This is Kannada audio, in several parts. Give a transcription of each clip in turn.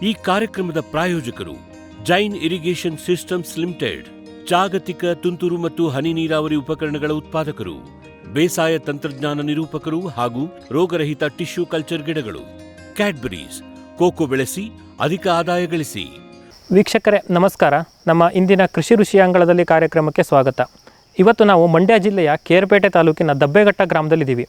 ಈ ಕಾರ್ಯಕ್ರಮದ ಪ್ರಾಯೋಜಕರು ಜೈನ್ ಇರಿಗೇಷನ್ ಸಿಸ್ಟಮ್ಸ್ ಲಿಮಿಟೆಡ್, ಜಾಗತಿಕ ತುಂತುರು ಮತ್ತು ಹನಿ ನೀರಾವರಿ ಉಪಕರಣಗಳ ಉತ್ಪಾದಕರು, ಬೇಸಾಯ ತಂತ್ರಜ್ಞಾನ ನಿರೂಪಕರು ಹಾಗೂ ರೋಗರಹಿತ ಟಿಶ್ಯೂ ಕಲ್ಚರ್ ಗಿಡಗಳು. ಕ್ಯಾಡ್ಬರೀಸ್, ಕೋಕೋ ಬೆಳೆಸಿ ಅಧಿಕ ಆದಾಯ ಗಳಿಸಿ. ವೀಕ್ಷಕರೇ ನಮಸ್ಕಾರ. ನಮ್ಮ ಇಂದಿನ ಕೃಷಿ ಋಷಿ ಅಂಗಳದಲ್ಲಿ ಕಾರ್ಯಕ್ರಮಕ್ಕೆ ಸ್ವಾಗತ. ಇವತ್ತು ನಾವು ಮಂಡ್ಯ ಜಿಲ್ಲೆಯ ಕೇರ್ಪೇಟೆ ತಾಲೂಕಿನ ದಬ್ಬೆಘಟ್ಟ ಗ್ರಾಮದಲ್ಲಿದ್ದೀವಿ.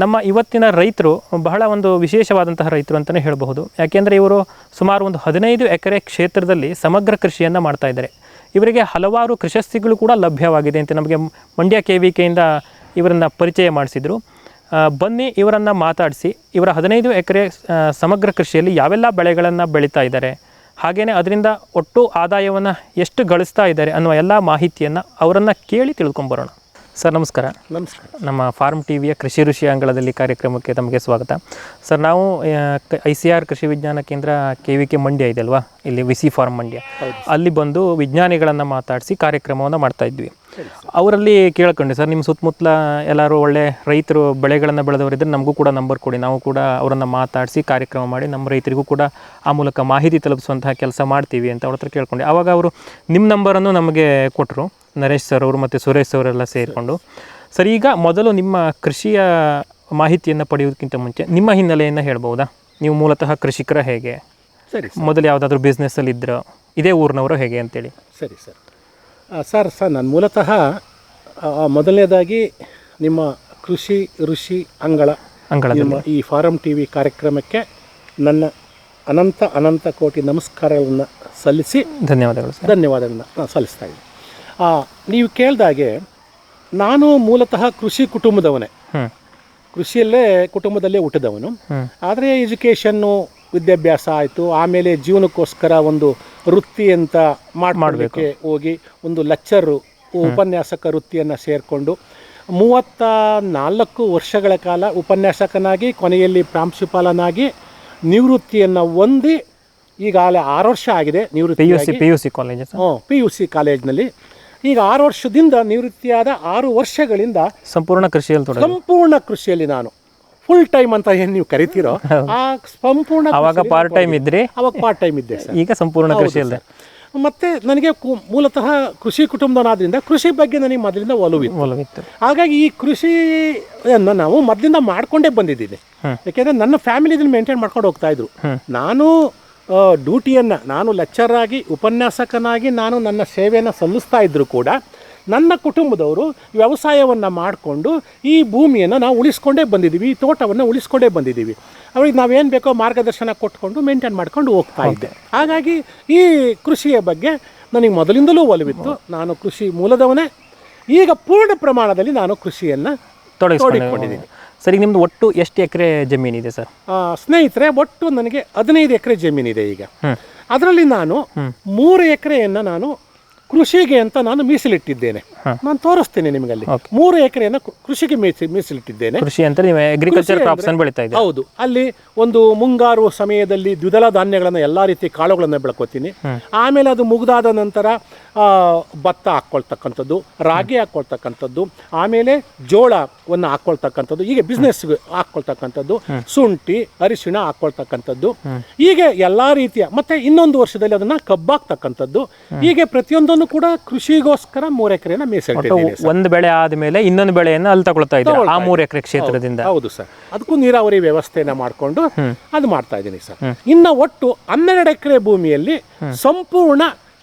ನಮ್ಮ ಇವತ್ತಿನ ರೈತರು ಬಹಳ ಒಂದು ವಿಶೇಷವಾದಂತಹ ರೈತರು ಅಂತಲೇ ಹೇಳಬಹುದು. ಯಾಕೆಂದರೆ ಇವರು ಸುಮಾರು ಒಂದು 15 ಎಕರೆ ಕ್ಷೇತ್ರದಲ್ಲಿ ಸಮಗ್ರ ಕೃಷಿಯನ್ನು ಮಾಡ್ತಾ ಇದ್ದಾರೆ. ಇವರಿಗೆ ಹಲವಾರು ಪ್ರಶಸ್ತಿಗಳು ಕೂಡ ಲಭ್ಯವಾಗಿದೆ ಅಂತ ನಮಗೆ ಮಂಡ್ಯ KVKಯಿಂದ ಇವರನ್ನು ಪರಿಚಯ ಮಾಡಿಸಿದರು. ಬನ್ನಿ ಇವರನ್ನು ಮಾತಾಡಿಸಿ ಇವರ 15 ಎಕರೆ ಸಮಗ್ರ ಕೃಷಿಯಲ್ಲಿ ಯಾವೆಲ್ಲ ಬೆಳೆಗಳನ್ನು ಬೆಳೀತಾ ಇದ್ದಾರೆ, ಹಾಗೆಯೇ ಅದರಿಂದ ಒಟ್ಟು ಆದಾಯವನ್ನು ಎಷ್ಟು ಗಳಿಸ್ತಾ ಇದ್ದಾರೆ ಅನ್ನುವ ಎಲ್ಲ ಮಾಹಿತಿಯನ್ನು ಅವರನ್ನು ಕೇಳಿ ತಿಳ್ಕೊಂಬರೋಣ. ಸರ್ ನಮಸ್ಕಾರ. ನಮಸ್ಕಾರ. ನಮ್ಮ ಫಾರ್ಮ್ TVಯ ಕೃಷಿ ಋಷಿ ಅಂಗಳದಲ್ಲಿ ಕಾರ್ಯಕ್ರಮಕ್ಕೆ ತಮಗೆ ಸ್ವಾಗತ. ಸರ್, ನಾವು ICR ಕೃಷಿ ವಿಜ್ಞಾನ ಕೇಂದ್ರ KVK ಮಂಡ್ಯ ಇದೆ ಅಲ್ವಾ, ಇಲ್ಲಿ VC ಫಾರ್ಮ್ ಮಂಡ್ಯ, ಅಲ್ಲಿ ಬಂದು ವಿಜ್ಞಾನಿಗಳನ್ನು ಮಾತಾಡಿಸಿ ಕಾರ್ಯಕ್ರಮವನ್ನು ಮಾಡ್ತಾ ಇದ್ವಿ. ಅವರಲ್ಲಿ ಕೇಳ್ಕೊಂಡೆ, ಸರ್ ನಿಮ್ಮ ಸುತ್ತಮುತ್ತಲ ಎಲ್ಲರೂ ಒಳ್ಳೆ ರೈತರು ಬೆಳೆಗಳನ್ನು ಬೆಳೆದವರಿದ್ದರೆ ನಮಗೂ ಕೂಡ ನಂಬರ್ ಕೊಡಿ, ನಾವು ಕೂಡ ಅವರನ್ನು ಮಾತಾಡಿಸಿ ಕಾರ್ಯಕ್ರಮ ಮಾಡಿ ನಮ್ಮ ರೈತರಿಗೂ ಕೂಡ ಆ ಮೂಲಕ ಮಾಹಿತಿ ತಲುಪಿಸುವಂತಹ ಕೆಲಸ ಮಾಡ್ತೀವಿ ಅಂತ ಅವ್ರ ಹತ್ರ ಕೇಳ್ಕೊಂಡೆ. ಆವಾಗ ಅವರು ನಿಮ್ಮ ನಂಬರನ್ನು ನಮಗೆ ಕೊಟ್ಟರು, ನರೇಶ್ ಸರ್ ಅವರು ಮತ್ತು ಸುರೇಶ್ ಅವರೆಲ್ಲ ಸೇರಿಕೊಂಡು. ಸರ್, ಈಗ ಮೊದಲು ನಿಮ್ಮ ಕೃಷಿಯ ಮಾಹಿತಿಯನ್ನು ಪಡೆಯೋದಕ್ಕಿಂತ ಮುಂಚೆ ನಿಮ್ಮ ಹಿನ್ನೆಲೆಯನ್ನು ಹೇಳ್ಬೋದಾ? ನೀವು ಮೂಲತಃ ಕೃಷಿಕರ ಹೇಗೆ, ಸರಿ, ಮೊದಲು ಯಾವುದಾದ್ರೂ ಬಿಸ್ನೆಸ್ಸಲ್ಲಿ ಇದ್ರೋ, ಇದೇ ಊರಿನವರು ಹೇಗೆ ಅಂತೇಳಿ? ಸರಿ ಸರ್. ನಾನು ಮೂಲತಃ ಮೊದಲನೇದಾಗಿ ನಿಮ್ಮ ಕೃಷಿ ಋಷಿ ಅಂಗಳ ಈ ಫಾರಂ TV ಕಾರ್ಯಕ್ರಮಕ್ಕೆ ನನ್ನ ಅನಂತ ಕೋಟಿ ನಮಸ್ಕಾರಗಳನ್ನು ಸಲ್ಲಿಸಿ ಧನ್ಯವಾದಗಳನ್ನು ಸಲ್ಲಿಸ್ತಾ ಇದ್ದೀನಿ. ನೀವು ಕೇಳಿದಾಗೆ ನಾನು ಮೂಲತಃ ಕೃಷಿ ಕುಟುಂಬದವನೇ, ಕುಟುಂಬದಲ್ಲೇ ಹುಟ್ಟಿದವನು. ಆದರೆ ಎಜುಕೇಷನ್ನು, ವಿದ್ಯಾಭ್ಯಾಸ ಆಯಿತು, ಆಮೇಲೆ ಜೀವನಕ್ಕೋಸ್ಕರ ಒಂದು ವೃತ್ತಿ ಅಂತ ಮಾಡಲಿಕ್ಕೆ ಹೋಗಿ ಒಂದು ಲೆಕ್ಚರು, ಉಪನ್ಯಾಸಕ ವೃತ್ತಿಯನ್ನು ಸೇರಿಕೊಂಡು 34 ವರ್ಷಗಳ ಕಾಲ ಉಪನ್ಯಾಸಕನಾಗಿ, ಕೊನೆಯಲ್ಲಿ ಪ್ರಾಂಶುಪಾಲನಾಗಿ ನಿವೃತ್ತಿಯನ್ನು ಹೊಂದಿ ಈಗಾಗಲೇ 6 ವರ್ಷ ಆಗಿದೆ ನಿವೃತ್ತಿ. PUC ಕಾಲೇಜ್ನಲ್ಲಿ ಈಗ 6 ವರ್ಷದಿಂದ ನಿವೃತ್ತಿಯಾದ 6 ವರ್ಷಗಳಿಂದ ಸಂಪೂರ್ಣ ಕೃಷಿಯಲ್ಲಿ ನಾನು ಫುಲ್ ಟೈಮ್ ಅಂತ ಏನು ನೀವು ಕರಿತೀರೋ ಆ ಸಂಪೂರ್ಣ, ಅವಾಗ ಪಾರ್ಟ್ ಟೈಮ್ ಇದ್ದೆ ಸರ್, ಈಗ ಸಂಪೂರ್ಣ ಕೃಷಿಯಲ್ಲಿ. ಮತ್ತು ನನಗೆ ಮೂಲತಃ ಕೃಷಿ ಕುಟುಂಬನಾದ್ರಿಂದ ಕೃಷಿ ಬಗ್ಗೆ ನನಗೆ ಮೊದಲಿಂದ ಒಲವಿತ್ತು. ಹಾಗಾಗಿ ಈ ಕೃಷಿಯನ್ನು ನಾವು ಮೊದಲಿಂದ ಮಾಡ್ಕೊಂಡೇ ಬಂದಿದ್ದೀನಿ. ಯಾಕೆಂದರೆ ನನ್ನ ಫ್ಯಾಮಿಲಿ ಇದನ್ನು ಮೇಂಟೈನ್ ಮಾಡ್ಕೊಂಡು ಹೋಗ್ತಾ ಇದ್ರು. ನಾನು ಡ್ಯೂಟಿಯನ್ನು, ನಾನು ಲೆಕ್ಚರ್ ಆಗಿ, ಉಪನ್ಯಾಸಕನಾಗಿ ನಾನು ನನ್ನ ಸೇವೆಯನ್ನು ಸಲ್ಲಿಸ್ತಾ ಇದ್ದರೂ ಕೂಡ ನನ್ನ ಕುಟುಂಬದವರು ವ್ಯವಸಾಯವನ್ನು ಮಾಡಿಕೊಂಡು ಈ ಭೂಮಿಯನ್ನು ನಾವು ಉಳಿಸ್ಕೊಂಡೇ ಬಂದಿದ್ದೀವಿ, ಈ ತೋಟವನ್ನು ಉಳಿಸ್ಕೊಂಡೇ ಬಂದಿದ್ದೀವಿ. ಅವ್ರಿಗೆ ನಾವೇನು ಬೇಕೋ ಮಾರ್ಗದರ್ಶನ ಕೊಟ್ಕೊಂಡು ಮೇಂಟೈನ್ ಮಾಡ್ಕೊಂಡು ಹೋಗ್ತಾ ಇದ್ದೆ. ಹಾಗಾಗಿ ಈ ಕೃಷಿಯ ಬಗ್ಗೆ ನನಗೆ ಮೊದಲಿಂದಲೂ ಒಲವಿತ್ತು. ನಾನು ಕೃಷಿ ಮೂಲದವನೇ. ಈಗ ಪೂರ್ಣ ಪ್ರಮಾಣದಲ್ಲಿ ನಾನು ಕೃಷಿಯನ್ನು ತೊಡಗಿಕೊಂಡಿದ್ದೀನಿ. ಸರಿ, ನಿಮ್ಮದು ಒಟ್ಟು ಎಷ್ಟು ಎಕರೆ ಜಮೀನಿದೆ ಸರ್? ಸ್ನೇಹಿತರೆ, ಒಟ್ಟು ನನಗೆ 15 ಎಕರೆ ಜಮೀನಿದೆ. ಈಗ ಅದರಲ್ಲಿ ನಾನು 3 ಎಕರೆಯನ್ನು ನಾನು ಕೃಷಿಗೆ ಅಂತ ನಾನು ಮೀಸಲಿಟ್ಟಿದ್ದೇನೆ. ನಾನು ತೋರಿಸ್ತೇನೆ ನಿಮಗಲ್ಲಿ. 3 ಎಕರೆಯನ್ನು ಕೃಷಿಗೆ ಮೀಸಲಿಟ್ಟಿದ್ದೇನೆ. ಕೃಷಿ ಅಂತ ನೀವು ಅಗ್ರಿಕಲ್ಚರ್ ಕ್ರಾಪ್ಸ್ ಅನ್ನು ಬೆಳೀತಾ ಇದ್ದೀರಾ? ಹೌದು. ಅಲ್ಲಿ ಒಂದು ಮುಂಗಾರು ಸಮಯದಲ್ಲಿ ದ್ವಿದಳ ಧಾನ್ಯಗಳನ್ನು, ಎಲ್ಲ ರೀತಿಯ ಕಾಳುಗಳನ್ನು ಬೆಳ್ಕೊತೀನಿ. ಆಮೇಲೆ ಅದು ಮುಗಿದಾದ ನಂತರ ಭತ್ತ ಹಾಕ್ಕೊಳ್ತಕ್ಕಂಥದ್ದು, ರಾಗಿ ಹಾಕ್ಕೊಳ್ತಕ್ಕಂಥದ್ದು, ಆಮೇಲೆ ಜೋಳವನ್ನು ಹಾಕ್ಕೊಳ್ತಕ್ಕಂಥದ್ದು, ಹೀಗೆ ಬಿಸ್ನೆಸ್ಗೆ ಹಾಕ್ಕೊಳ್ತಕ್ಕಂಥದ್ದು, ಶುಂಠಿ, ಅರಿಶಿಣ ಹಾಕ್ಕೊಳ್ತಕ್ಕಂಥದ್ದು, ಹೀಗೆ ಎಲ್ಲ ರೀತಿಯ, ಮತ್ತೆ ಇನ್ನೊಂದು ವರ್ಷದಲ್ಲಿ ಅದನ್ನು ಕಬ್ಬಾಕ್ತಕ್ಕಂಥದ್ದು, ಹೀಗೆ ಪ್ರತಿಯೊಂದನ್ನು ಕೂಡ ಕೃಷಿಗೋಸ್ಕರ 3 ಎಕರೆನ ಮೀಸಲಿಟ್ಟಿದ್ದೀನಿ. ಒಂದು ಬೆಳೆ ಆದ್ಮೇಲೆ ಇನ್ನೊಂದು ಬೆಳೆಯನ್ನು ಅಲ್ಲಿ ತಗೊಳ್ತಾ ಇದ್ದಾರೆ ಆ 3 ಎಕರೆ ಕ್ಷೇತ್ರದಿಂದ? ಹೌದು ಸರ್. ಅದಕ್ಕೂ ನೀರಾವರಿ ವ್ಯವಸ್ಥೆನ ಮಾಡಿಕೊಂಡು ಅದು ಮಾಡ್ತಾ ಇದ್ದೀನಿ ಸರ್. ಇನ್ನು ಒಟ್ಟು 12 ಎಕರೆ ಭೂಮಿಯಲ್ಲಿ ಸಂಪೂರ್ಣ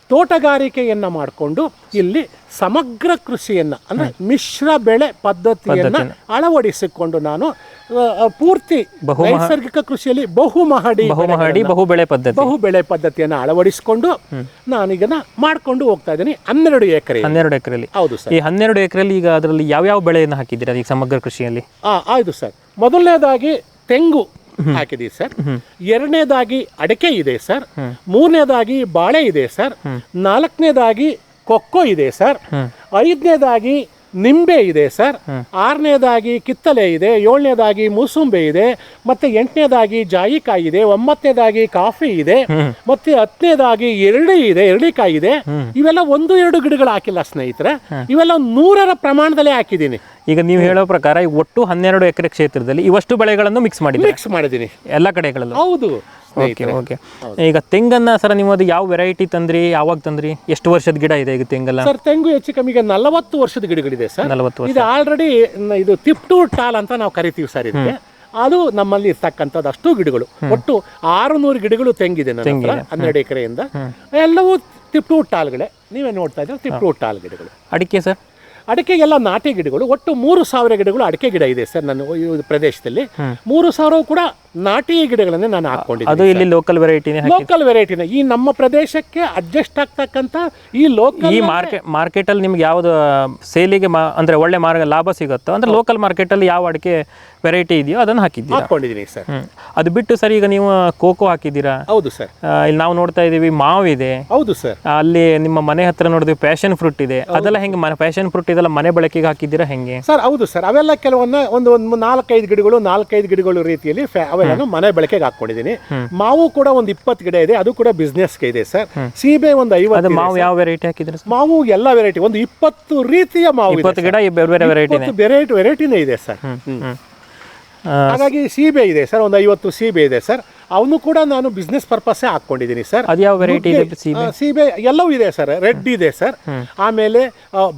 ತೋಟಗಾರಿಕೆಯನ್ನು ಮಾಡಿಕೊಂಡು ಇಲ್ಲಿ ಸಮಗ್ರ ಕೃಷಿಯನ್ನು, ಅಂದರೆ ಮಿಶ್ರ ಬೆಳೆ ಪದ್ಧತಿಯನ್ನು ಅಳವಡಿಸಿಕೊಂಡು ನಾನು ಪೂರ್ತಿ ನೈಸರ್ಗಿಕ ಕೃಷಿಯಲ್ಲಿ ಬಹುಬೆಳೆ ಪದ್ಧತಿಯನ್ನು ಅಳವಡಿಸಿಕೊಂಡು ನಾನೀಗ ಮಾಡ್ಕೊಂಡು ಹೋಗ್ತಾ ಇದ್ದೀನಿ. 12 ಎಕರೆಯಲ್ಲಿ. ಹೌದು ಸರ್. ಈ 12 ಎಕರೆಯಲ್ಲಿ ಈಗ ಅದರಲ್ಲಿ ಯಾವ ಬೆಳೆಯನ್ನು ಹಾಕಿದ್ದೀರಾ ಈಗ ಸಮಗ್ರ ಕೃಷಿಯಲ್ಲಿ? ಹೌದು ಸರ್. ಮೊದಲನೇದಾಗಿ ತೆಂಗು ಹಾಕಿದೀವಿ ಸರ್. 2ನೇದಾಗಿ ಅಡಿಕೆ ಇದೆ ಸರ್. 3ನೇದಾಗಿ ಬಾಳೆ ಇದೆ ಸರ್. 4ನೇದಾಗಿ ಕೊಕ್ಕೋ ಇದೆ ಸರ್. 5ನೇದಾಗಿ ನಿಂಬೆ ಇದೆ ಸರ್. 6ನೇದಾಗಿ ಕಿತ್ತಲೆ ಇದೆ. 7ನೇದಾಗಿ ಮೂಸುಂಬೆ ಇದೆ. ಮತ್ತೆ 8ನೇದಾಗಿ ಜಾಯಿಕಾಯಿ ಇದೆ. 9ನೇದಾಗಿ ಕಾಫಿ ಇದೆ. ಮತ್ತೆ 10ನೇದಾಗಿ ಎರಳಿಕಾಯಿ ಇದೆ. ಇವೆಲ್ಲ 1-2 ಗಿಡಗಳು ಹಾಕಿಲ್ಲ ಸ್ನೇಹಿತರೆ, ಇವೆಲ್ಲ 100ರ ಪ್ರಮಾಣದಲ್ಲೇ ಹಾಕಿದ್ದೀನಿ. ಈಗ ನೀವು ಹೇಳೋ ಪ್ರಕಾರ ಈ ಒಟ್ಟು 12 ಎಕರೆ ಕ್ಷೇತ್ರದಲ್ಲಿ ಇವಷ್ಟು ಬೆಳೆಗಳನ್ನು ಮಿಕ್ಸ್ ಮಾಡಿದ್ದೀನಿ ಎಲ್ಲ ಕಡೆಗಳಲ್ಲೂ. ಹೌದು. Okay okay. ಈಗ ತೆಂಗನ್ನ ಸರ್ ನೀವು ಅದು ಯಾವ ವೆರೈಟಿ ತಂದ್ರಿ, ಯಾವಾಗ ತಂದ್ರಿ, ಎಷ್ಟು ವರ್ಷದ ಗಿಡ ಇದೆ ಈಗ ತೆಂಗೆಲ್ಲ? ಸರ್ ತೆಂಗು ಹೆಚ್ಚು ಕಮ್ಮಿ 40 ವರ್ಷದ ಗಿಡಗಳಿದೆ ಸರ್. 40 ವರ್ಷ. ಇದು ಆಲ್ರೆಡಿ ಇದು ತಿಪ್ಟು ಟಾಲ್ ಅಂತ ನಾವು ಕರಿತೀವಿ ಸರ್ ಇದಕ್ಕೆ. ಅದು ನಮ್ಮಲ್ಲಿ ಇರ್ತಕ್ಕಂಥದ್ದು ಅಷ್ಟು ಗಿಡಗಳು, ಒಟ್ಟು 600 ಗಿಡಗಳು ತೆಂಗಿದೆ ನನ್ನ ಹತ್ರ 12 ಎಕರೆಯಿಂದ. ಎಲ್ಲವೂ ತಿಪ್ಟು ಟಾಲ್ಗಳೇ, ನೀವೇ ನೋಡ್ತಾ ಇದ್ರೆ ತಿಪ್ಟು ಟಾಲ್ ಗಿಡಗಳು. ಅಡಿಕೆ ಸರ್? ಅಡಿಕೆಗೆಲ್ಲ ನಾಟಿ ಗಿಡಗಳು, ಒಟ್ಟು 3000 ಗಿಡಗಳು ಅಡಿಕೆ ಗಿಡ ಇದೆ ಸರ್ ನನ್ನ ಈ ಪ್ರದೇಶದಲ್ಲಿ. 3000 ಕೂಡ ನಾಟಿ ಗಿಡಗಳನ್ನೇ ನಾನು ಹಾಕೊಂಡಿದ್ದೀನಿ. ಅದು ಇಲ್ಲಿ ಲೋಕಲ್ ವೆರೈಟಿನೇ? ಲೋಕಲ್ ವೆರೈಟಿನೇ, ಈ ನಮ್ಮ ಪ್ರದೇಶಕ್ಕೆ ಅಡ್ಜಸ್ಟ್ ಆಗ್ತಕ್ಕಂಥ ಈ ಲೋಕಲ್. ಈ ಮಾರ್ಕೆಟಲ್ಲಿ ನಿಮ್ಗೆ ಯಾವ್ದು ಸೇಲಿಗೆ ಅಂದ್ರೆ ಒಳ್ಳೆ ಲಾಭ ಸಿಗುತ್ತೋ ಅಂದ್ರೆ ಲೋಕಲ್ ಮಾರ್ಕೆಟಲ್ಲಿ ಯಾವ ಅಡಿಕೆ ವೆರೈಟಿ ಇದೆಯೋ ಅದನ್ನು ಹಾಕೊಂಡಿದ್ದೀನಿ ಸರ್. ಅದು ಬಿಟ್ಟು ಸರ್ ಈಗ ನೀವು ಕೋಕೋ ಹಾಕಿದ್ದೀರಾ? ಹೌದು ಸರ್. ಇಲ್ಲಿ ನಾವು ನೋಡ್ತಾ ಇದೀವಿ ಮಾವು ಇದೆ. ಹೌದು ಸರ್. ಅಲ್ಲಿ ನಿಮ್ಮ ಮನೆ ಹತ್ರ ನೋಡಿದ್ವಿ ಪ್ಯಾಷನ್ ಫ್ರೂಟ್ ಇದೆ. ಅದೆಲ್ಲ ಹೆಂಗೆ ಪ್ಯಾಷನ್ ಫ್ರೂಟ್ ಇದೆಲ್ಲ ಮನೆ ಬಳಕೆಗೆ ಹಾಕಿದ್ದೀರಾ ಹೆಂಗೆ ಸರ್? ಹೌದು ಸರ್, ಅವೆಲ್ಲ ಕೆಲವೊಂದು ಒಂದು 4-5 ಗಿಡಗಳು ರೀತಿಯಲ್ಲಿ ಅವೆಲ್ಲ ಮನೆ ಬಳಕೆಗೆ ಹಾಕೊಂಡಿದ್ದೀನಿ. ಮಾವು ಕೂಡ ಒಂದು 20 ಗಿಡ ಇದೆ, ಅದು ಕೂಡ ಬಿಸ್ನೆಸ್ಗೆ ಇದೆ ಸರ್. ಸೀಬೆ ಒಂದು 50. ಮಾವು ಯಾವ ವೆರೈಟಿ ಹಾಕಿದ್ರೆ? ಮಾವು ಎಲ್ಲ ವೆರೈಟಿ, ಒಂದು 20 ರೀತಿಯ ಮಾವು, 20 ಗಿಡ ಬೇರೆ ವೆರೈಟಿನೇ ಇದೆ ಸರ್. ಹಾಗಾಗಿ ಸೀಬೆ ಇದೆ ಸರ್, ಒಂದು 50 ಸೀಬೆ ಇದೆ ಸರ್. ಅವನು ಕೂಡ ನಾನು ಬಿಸ್ನೆಸ್ ಪರ್ಪಸ್ ಹಾಕೊಂಡಿದ್ದೀನಿ ಸರ್. ಅದು ಯಾವ ವೆರೈಟಿ ಇದೆ? ಸೀಬೆ ಎಲ್ಲವೂ ಇದೆ ಸರ್. ರೆಡ್ ಇದೆ ಸರ್, ಆಮೇಲೆ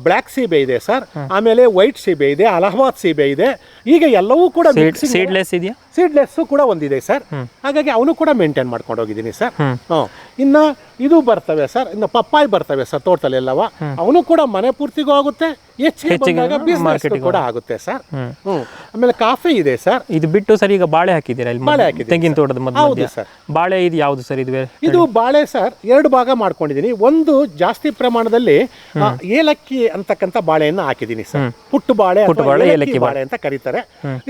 ಬ್ಲ್ಯಾಕ್ ಸೀಬೆ ಇದೆ ಸರ್, ಆಮೇಲೆ ವೈಟ್ ಸೀಬೆ ಇದೆ, ಅಲಹಾಬಾದ್ ಸೀಬೆ ಇದೆ. ಈಗ ಎಲ್ಲವೂ ಕೂಡ ಸೀಡ್ಲೆಸ್ ಇದೆಯಾ? ಸೀಡ್ಲೆಸ್ ಕೂಡ ಒಂದಿದೆ ಸರ್. ಹಾಗಾಗಿ ಅವನು ಕೂಡ ಮೇಂಟೈನ್ ಮಾಡ್ಕೊಂಡು ಹೋಗಿದ್ದೀನಿ ಸರ್. ಇನ್ನ ಇದು ಬರ್ತವೆ ಸರ್, ಇನ್ನು ಪಪ್ಪಾಯಿ ಬರ್ತವೆ ಸರ್ ತೋಟದಲ್ಲಿ ಎಲ್ಲವ. ಅವನು ಕೂಡ ಮನೆ ಪೂರ್ತಿಗೂ ಆಗುತ್ತೆ, ಹೆಚ್ಚಿಗೆ ಬಿಸ್ನೆಸ್ ಕೂಡ ಆಗುತ್ತೆ ಸರ್. ಆಮೇಲೆ ಕಾಫಿ ಇದೆ ಸರ್. ಇದು ಬಿಟ್ಟು ಸರ್ ಈಗ ಬಾಳೆ ಹಾಕಿದ್ದೀರಾ? ಬಾಳೆ ಹಾಕಿದ್ದೀನಿ ತೆಂಗಿನ ತೋಟದ ಮಧ್ಯೆ. ಹೌದು ಸರ್. ಬಾಳೆ ಇದು ಯಾವುದು ಸರ್? ಇದು ಬಾಳೆ ಸರ್ 2 ಭಾಗ ಮಾಡ್ಕೊಂಡಿದ್ದೀನಿ. ಒಂದು ಜಾಸ್ತಿ ಪ್ರಮಾಣದಲ್ಲಿ ಏಲಕ್ಕಿ ಅಂತಕ್ಕಂಥ ಬಾಳೆಯನ್ನು ಹಾಕಿದ್ದೀನಿ ಸರ್. ಪುಟ್ಟು ಬಾಳೆ, ಏಲಕ್ಕಿ ಬಾಳೆ ಅಂತ ಕರೀತಾರೆ.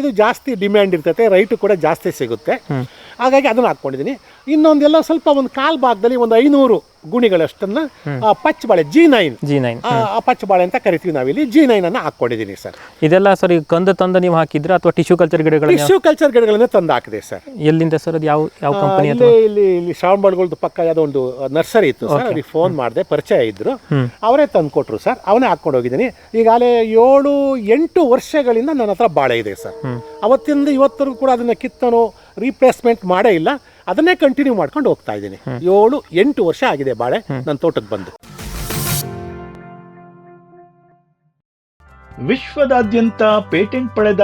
ಇದು ಜಾಸ್ತಿ ಡಿಮ್ಯಾಂಡ್ ಇರ್ತೈತೆ, ರೈಟ್ ಕೂಡ ಜಾಸ್ತಿ ಸಿಗುತ್ತೆ. ಹಾಗಾಗಿ ಅದನ್ನ ಹಾಕೊಂಡಿದ್ದೀನಿ. ಇನ್ನೊಂದೆಲ್ಲ ಸ್ವಲ್ಪ ಒಂದು 1/4 ಭಾಗದಲ್ಲಿ ಒಂದು 500 ಗುಣಿಗಳಷ್ಟನ್ನ ಪಚ್ಚ ಬಾಳೆ G9 ಪಚ್ಚ ಬಾಳೆ ಅಂತ ಕರಿತೀವಿ ನಾವಿಲ್ಲಿ, G9 ಅನ್ನ ಹಾಕೊಂಡಿದ್ದೀನಿ ಸರ್. ಇದೆಲ್ಲ ಸರ್ ಈಗ ಕಂದು ತಂದು ನೀವು ಹಾಕಿದ್ರೆ ಅಥವಾ ಟಿಶ್ಯೂ ಕಲ್ಚರ್ ಗಿಡಗಳನ್ನ ತಂದು ಹಾಕಿದೆ ಸರ್. ಎಲ್ಲಿಂದ ಸರ್? ಅದು ಯಾವ ಕಂಪನಿ? ಇಲ್ಲಿ ಶ್ರಾವಣಬೆಳಗೊಳದ ಪಕ್ಕ ಯಾವುದೋ ಒಂದು ನರ್ಸರಿ ಇತ್ತು ಸರ್, ಅವ್ರಿಗೆ ಫೋನ್ ಮಾಡಿದೆ, ಪರಿಚಯ ಇದ್ರು, ಅವರೇ ತಂದು ಕೊಟ್ರು ಸರ್. ಅವನೇ ಹಾಕೊಂಡು ಹೋಗಿದ್ದೀನಿ. ಈಗಾಗಲೇ 7-8 ವರ್ಷಗಳಿಂದ ನನ್ನ ಹತ್ರ ಬಾಳೆ ಇದೆ ಸರ್. ಅವತ್ತಿಂದ ಇವತ್ತರೆಗೂ ಕೂಡ ಅದನ್ನ ಕಿತ್ತನೋ ರೀಪ್ಲೇಸ್ಮೆಂಟ್ ಮಾಡೇ ಇಲ್ಲ, ಅದನ್ನೇ ಕಂಟಿನ್ಯೂ ಮಾಡ್ಕೊಂಡು ಹೋಗ್ತಾ ಇದ್ದೀನಿ. 7-8 ವರ್ಷ ಆಗಿದೆ ಬಾಳೆ ನನ್ನ ತೋಟಕ್ಕೆ ಬಂದು. ವಿಶ್ವದಾದ್ಯಂತ ಪೇಟೆಂಟ್ ಪಡೆದ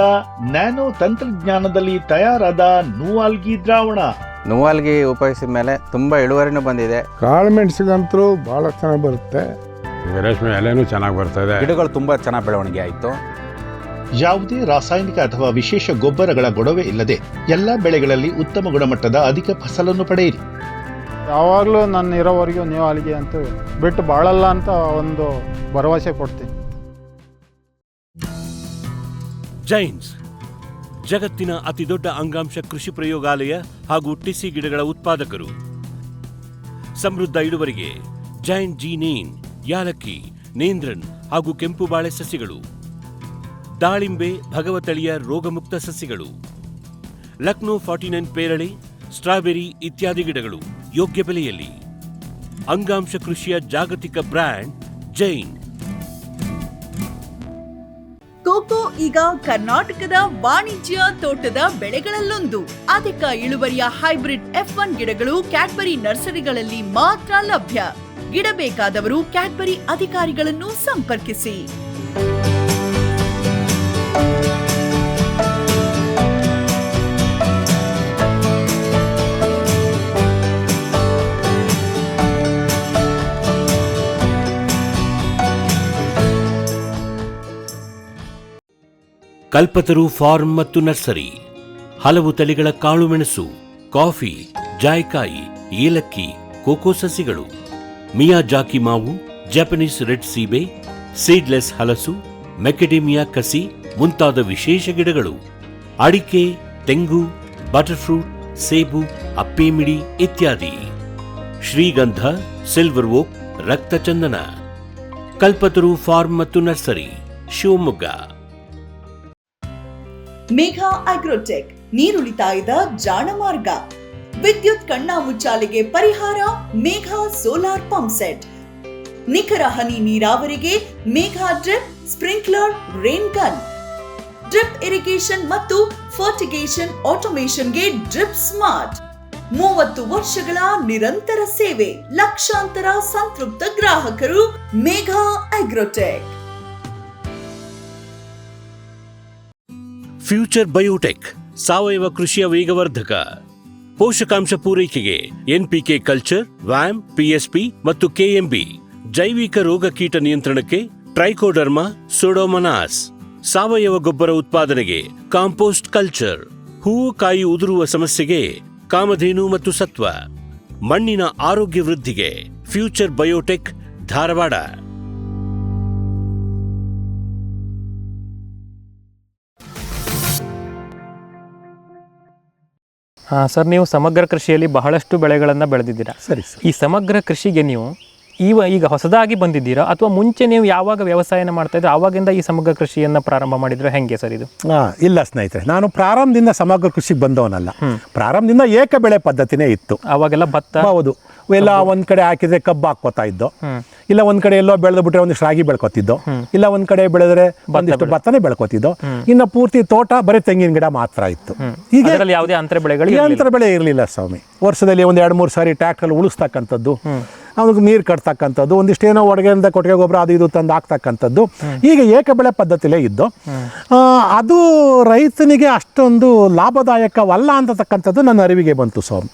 ನ್ಯಾನೋ ತಂತ್ರಜ್ಞಾನದಲ್ಲಿ ತಯಾರಾದ ನೂವಾಲ್ಗಿ ದ್ರಾವಣ. ನೂವಾಲ್ಗಿ ಉಪಯೋಗಿಸಿದ ಮೇಲೆ ತುಂಬಾ ಇಳುವರಿನೂ ಬಂದಿದೆ. ಕಾಳುಮೆಣಸಿಗಂತೂ ಬಹಳ ಚೆನ್ನಾಗಿ ಬರುತ್ತೆ, ರೇಷ್ಮೆ ಎಲೆನೂ ಚೆನ್ನಾಗಿ ಬರ್ತದೆ, ಗಿಡಗಳು ತುಂಬಾ ಚೆನ್ನಾಗಿ ಬೆಳವಣಿಗೆ ಆಯಿತು. ಯಾವುದೇ ರಾಸಾಯನಿಕ ಅಥವಾ ವಿಶೇಷ ಗೊಬ್ಬರಗಳ ಗೊಡವೆ ಇಲ್ಲದೆ ಎಲ್ಲ ಬೆಳೆಗಳಲ್ಲಿ ಉತ್ತಮ ಗುಣಮಟ್ಟದ ಅಧಿಕ ಫಸಲನ್ನು ಪಡೆಯಿರಿ. ಯಾವಾಗಲೂ ನನ್ನ ಇರೋವರೆಗೂ ನೀವು ಅಲ್ಲಿಗೆ ಅಂತೂ ಬಿಟ್ಟು ಬಾಳಲ್ಲ ಅಂತ ಒಂದು ಭರವಸೆ ಕೊಡ್ತೀನಿ. ಜೈನ್ಸ್ ಜಗತ್ತಿನ ಅತಿದೊಡ್ಡ ಅಂಗಾಂಶ ಕೃಷಿ ಪ್ರಯೋಗಾಲಯ ಹಾಗೂ ಟಿಸಿ ಗಿಡಗಳ ಉತ್ಪಾದಕರು. ಸಮೃದ್ಧ ಇಳುವರಿಗೆ ಜೈನ್ G9, ಯಾಲಕ್ಕಿ, ನೇಂದ್ರನ್ ಹಾಗೂ ಕೆಂಪು ಬಾಳೆ ಸಸಿಗಳು, ದಾಳಿಂಬೆ, ಭಗವತಳಿಯ ರೋಗಮುಕ್ತ ಸಸಿಗಳು, ಲಕ್ನೋ 49 ಪೇರಳೆ, ಸ್ಟ್ರಾಬೆರಿ ಇತ್ಯಾದಿ ಗಿಡಗಳು ಯೋಗ್ಯ ಬೆಲೆಯಲ್ಲಿ. ಅಂಗಾಂಶ ಕೃಷಿಯ ಜಾಗತಿಕ ಬ್ರ್ಯಾಂಡ್ ಜೈನ್. ಕೋಕೋ ಈಗ ಕರ್ನಾಟಕದ ವಾಣಿಜ್ಯ ತೋಟದ ಬೆಳೆಗಳಲ್ಲೊಂದು. ಅಧಿಕ ಇಳುವರಿಯ ಹೈಬ್ರಿಡ್ F1 ಗಿಡಗಳು ಕ್ಯಾಡ್ಬರಿ ನರ್ಸರಿಗಳಲ್ಲಿ ಮಾತ್ರ ಲಭ್ಯ. ಗಿಡ ಬೇಕಾದವರು ಕ್ಯಾಡ್ಬರಿ ಅಧಿಕಾರಿಗಳನ್ನು ಸಂಪರ್ಕಿಸಿ. ಕಲ್ಪತರು ಫಾರ್ಮ್ ಮತ್ತು ನರ್ಸರಿ. ಹಲವು ತಳಿಗಳ ಕಾಳುಮೆಣಸು, ಕಾಫಿ, ಜಾಯ್ಕಾಯಿ, ಏಲಕ್ಕಿ, ಕೋಕೋ ಸಸಿಗಳು, ಮಿಯಾಜಾಕಿ ಮಾವು, ಜಪಾನೀಸ್ ರೆಡ್ ಸೀಬೆ, ಸೀಡ್ಲೆಸ್ ಹಲಸು, ಮೆಕೆಡೇಮಿಯಾ ಕಸಿ ಮುಂತಾದ ವಿಶೇಷ ಗಿಡಗಳು, ಅಡಿಕೆ, ತೆಂಗು, ಬಟರ್ಫ್ರೂಟ್, ಸೇಬು, ಅಪ್ಪೇಮಿಡಿ ಇತ್ಯಾದಿ, ಶ್ರೀಗಂಧ, ಸಿಲ್ವರ್ ಓಕ್, ರಕ್ತಚಂದನ. ಕಲ್ಪತರು ಫಾರ್ಮ್ ಮತ್ತು ನರ್ಸರಿ, ಶಿವಮೊಗ್ಗ. ಮೇಘ ಅಗ್ರೋಟೆಕ್, ನೀರುಳಿತಾಯದ ಜಾಣ ಮಾರ್ಗ. ವಿದ್ಯುತ್ ಕಣ್ಣಾಮುಚ್ಚಾಲೆಗೆ ಪರಿಹಾರ ಮೇಘ ಸೋಲಾರ್ ಪಂಪ್ ಸೆಟ್. ನಿಖರ ಹನಿ ನೀರಾವರಿಗೆ Megha drip, sprinkler, rain gun. Drip irrigation ಮತ್ತು ಫರ್ಟಿಗೇಷನ್ ಆಟೋಮೇಷನ್ಗೆ ಡ್ರಿಪ್ ಸ್ಮಾರ್ಟ್. 30 ವರ್ಷಗಳ ನಿರಂತರ ಸೇವೆ, ಲಕ್ಷಾಂತರ ಸಂತೃಪ್ತ ಗ್ರಾಹಕರು. ಮೇಘಾ ಅಗ್ರೋಟೆಕ್. ಫ್ಯೂಚರ್ ಬಯೋಟೆಕ್ ಸಾವಯವ ಕೃಷಿಯ ವೇಗವರ್ಧಕ. ಪೋಷಕಾಂಶ ಪೂರೈಕೆಗೆ ಎನ್ಪಿಕೆ ಕಲ್ಚರ್, ವ್ಯಾಮ್, ಪಿಎಸ್ಪಿ ಮತ್ತು ಕೆಎಂಬಿ. ಜೈವಿಕ ರೋಗ ಕೀಟ ನಿಯಂತ್ರಣಕ್ಕೆ ಟ್ರೈಕೋಡರ್ಮಾ, ಸೂಡೋಮೊನಾಸ್. ಸಾವಯವ ಗೊಬ್ಬರ ಉತ್ಪಾದನೆಗೆ ಕಾಂಪೋಸ್ಟ್ ಕಲ್ಚರ್. ಹೂವು ಕಾಯಿ ಉದುರುವ ಸಮಸ್ಯೆಗೆ ಕಾಮಧೇನು ಮತ್ತು ಸತ್ವ. ಮಣ್ಣಿನ ಆರೋಗ್ಯ ವೃದ್ಧಿಗೆ ಫ್ಯೂಚರ್ ಬಯೋಟೆಕ್, ಧಾರವಾಡ. ಸರ್, ನೀವು ಸಮಗ್ರ ಕೃಷಿಯಲ್ಲಿ ಬಹಳಷ್ಟು ಬೆಳೆಗಳನ್ನು ಬೆಳೆದಿದ್ದೀರಾ. ಸರಿ ಸರ್. ಈ ಸಮಗ್ರ ಕೃಷಿಗೆ ನೀವು ಈಗ ಹೊಸದಾಗಿ ಬಂದಿದ್ದೀರಾ ಅಥವಾ ಮುಂಚೆ ನೀವು ಯಾವಾಗ ವ್ಯವಸಾಯನ ಮಾಡ್ತಾ ಇದ್ರೆ ಆವಾಗಿಂದ ಈ ಸಮಗ್ರ ಕೃಷಿಯನ್ನು ಪ್ರಾರಂಭ ಮಾಡಿದ್ರೆ ಹೆಂಗೆ ಸರ್ ಇದು? ಇಲ್ಲ ಸ್ನೇಹಿತರೆ, ನಾನು ಪ್ರಾರಂಭದಿಂದ ಸಮಗ್ರ ಕೃಷಿಗೆ ಬಂದವನಲ್ಲ. ಪ್ರಾರಂಭದಿಂದ ಏಕ ಬೆಳೆ ಪದ್ಧತಿನೇ ಇತ್ತು. ಅವಾಗೆಲ್ಲ ಭತ್ತ, ಹೌದು, ಎಲ್ಲ ಒಂದ್ ಕಡೆ ಹಾಕಿದ್ರೆ ಕಬ್ಬು ಹಾಕೋತಾ ಇದ್ದೋ, ಇಲ್ಲ ಒಂದ್ ಕಡೆ ಎಲ್ಲೋ ಬೆಳೆದು ಬಿಟ್ರೆ ಒಂದಿಷ್ಟು ರಾಗಿ ಬೆಳ್ಕೊತಿದ್ದೋ, ಇಲ್ಲ ಒಂದ್ ಕಡೆ ಬೆಳೆದ್ರೆ ಒಂದಿಷ್ಟು ಭತ್ತನೇ ಬೆಳ್ಕೊತಿದ್ದೋ. ಇನ್ನು ಪೂರ್ತಿ ತೋಟ ಬರೀ ತೆಂಗಿನ ಗಿಡ ಮಾತ್ರ ಇತ್ತು. ಈಗ ಯಾವುದೇ ಅಂತರ ಬೆಳೆಗಳು ಅಂತರ ಬೆಳೆ ಇರಲಿಲ್ಲ ಸ್ವಾಮಿ. ವರ್ಷದಲ್ಲಿ ಒಂದ್ 2-3 ಸಾರಿ ಟ್ರ್ಯಾಕ್ಟರ್ ಉಳಿಸ್ತಕ್ಕಂಥದ್ದು, ಅವ್ರಿಗೆ ನೀರು ಕಟ್ತಕ್ಕಂಥದ್ದು, ಒಂದಿಷ್ಟು ಏನೋ ಒಡಗೆಯಿಂದ ಕೊಟ್ಟಿಗೆ ಗೊಬ್ಬರ ಅದು ಇದು ತಂದು ಹಾಕ್ತಕ್ಕಂಥದ್ದು. ಈಗ ಏಕ ಬೆಳೆ ಪದ್ಧತಿಲೇ ಇದ್ದು ಅದು ರೈತನಿಗೆ ಅಷ್ಟೊಂದು ಲಾಭದಾಯಕವಲ್ಲ ಅಂತಕ್ಕಂಥದ್ದು ನನ್ನ ಅರಿವಿಗೆ ಬಂತು ಸ್ವಾಮಿ.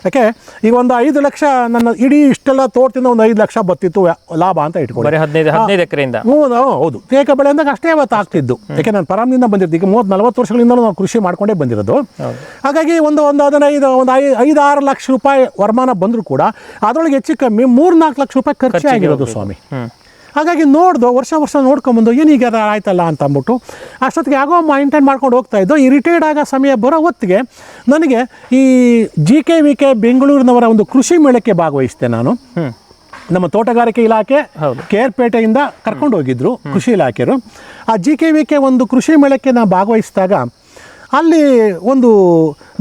ಯಾಕೆ ಈಗ ಒಂದು 5 ಲಕ್ಷ ನನ್ನ ಇಡೀ ಇಷ್ಟೆಲ್ಲ ತೋಟದಿಂದ ಒಂದು 5 ಲಕ್ಷ ಬತ್ತಿತ್ತು ಲಾಭ ಅಂತ ಇಟ್ಕೊಂಡು 15 ಎಕರೆಯಿಂದ. ಹೌದು, ಏಕ ಬೆಳೆ ಅಂದಾಗ ಅಷ್ಟೇ ಅವತ್ತು ಆಗ್ತಿದ್ದು. ಯಾಕೆ ನಾನು ಪ್ರಾರಂಭದಿಂದ ಬಂದಿದ್ದು, ಈಗ 30-40 ವರ್ಷಗಳಿಂದ ನಾವು ಕೃಷಿ ಮಾಡ್ಕೊಂಡೇ ಬಂದಿರೋದು. ಹಾಗಾಗಿ ಒಂದು 5-6 ಲಕ್ಷ ರೂಪಾಯಿ ವರಮಾನ ಬಂದರೂ ಕೂಡ ಅದರೊಳಗೆ ಹೆಚ್ಚು ಕಮ್ಮಿ 3-4 ಲಕ್ಷ ರೂಪಾಯಿ ಖರ್ಚು ಆಗಿರೋದು ಸ್ವಾಮಿ. ಹಾಗಾಗಿ ವರ್ಷ ನೋಡ್ಕೊಂಬಂದು ಏನೀಗ ಆಯ್ತಲ್ಲ ಅಂತ ಅಂದ್ಬಿಟ್ಟು ಅಷ್ಟೊತ್ತಿಗೆ ಆಗೋ ಮೈಂಟೈನ್ ಮಾಡ್ಕೊಂಡು ಹೋಗ್ತಾ ಇದ್ದೋ. ಈ ರಿಟೈರ್ಡ್ ಆಗೋ ಸಮಯ ಬರೋ ಹೊತ್ತಿಗೆ ನನಗೆ ಈ GKVK ಬೆಂಗಳೂರಿನವರ ಒಂದು ಕೃಷಿ ಮೇಳಕ್ಕೆ ಭಾಗವಹಿಸಿದೆ ನಾನು. ನಮ್ಮ ತೋಟಗಾರಿಕೆ ಇಲಾಖೆ ಕೇರ್ಪೇಟೆಯಿಂದ ಕರ್ಕೊಂಡು ಹೋಗಿದ್ರು ಕೃಷಿ ಇಲಾಖೆಯರು. ಆ GKVK ಒಂದು ಕೃಷಿ ಮೇಳಕ್ಕೆ ನಾನು ಭಾಗವಹಿಸಿದಾಗ ಅಲ್ಲಿ ಒಂದು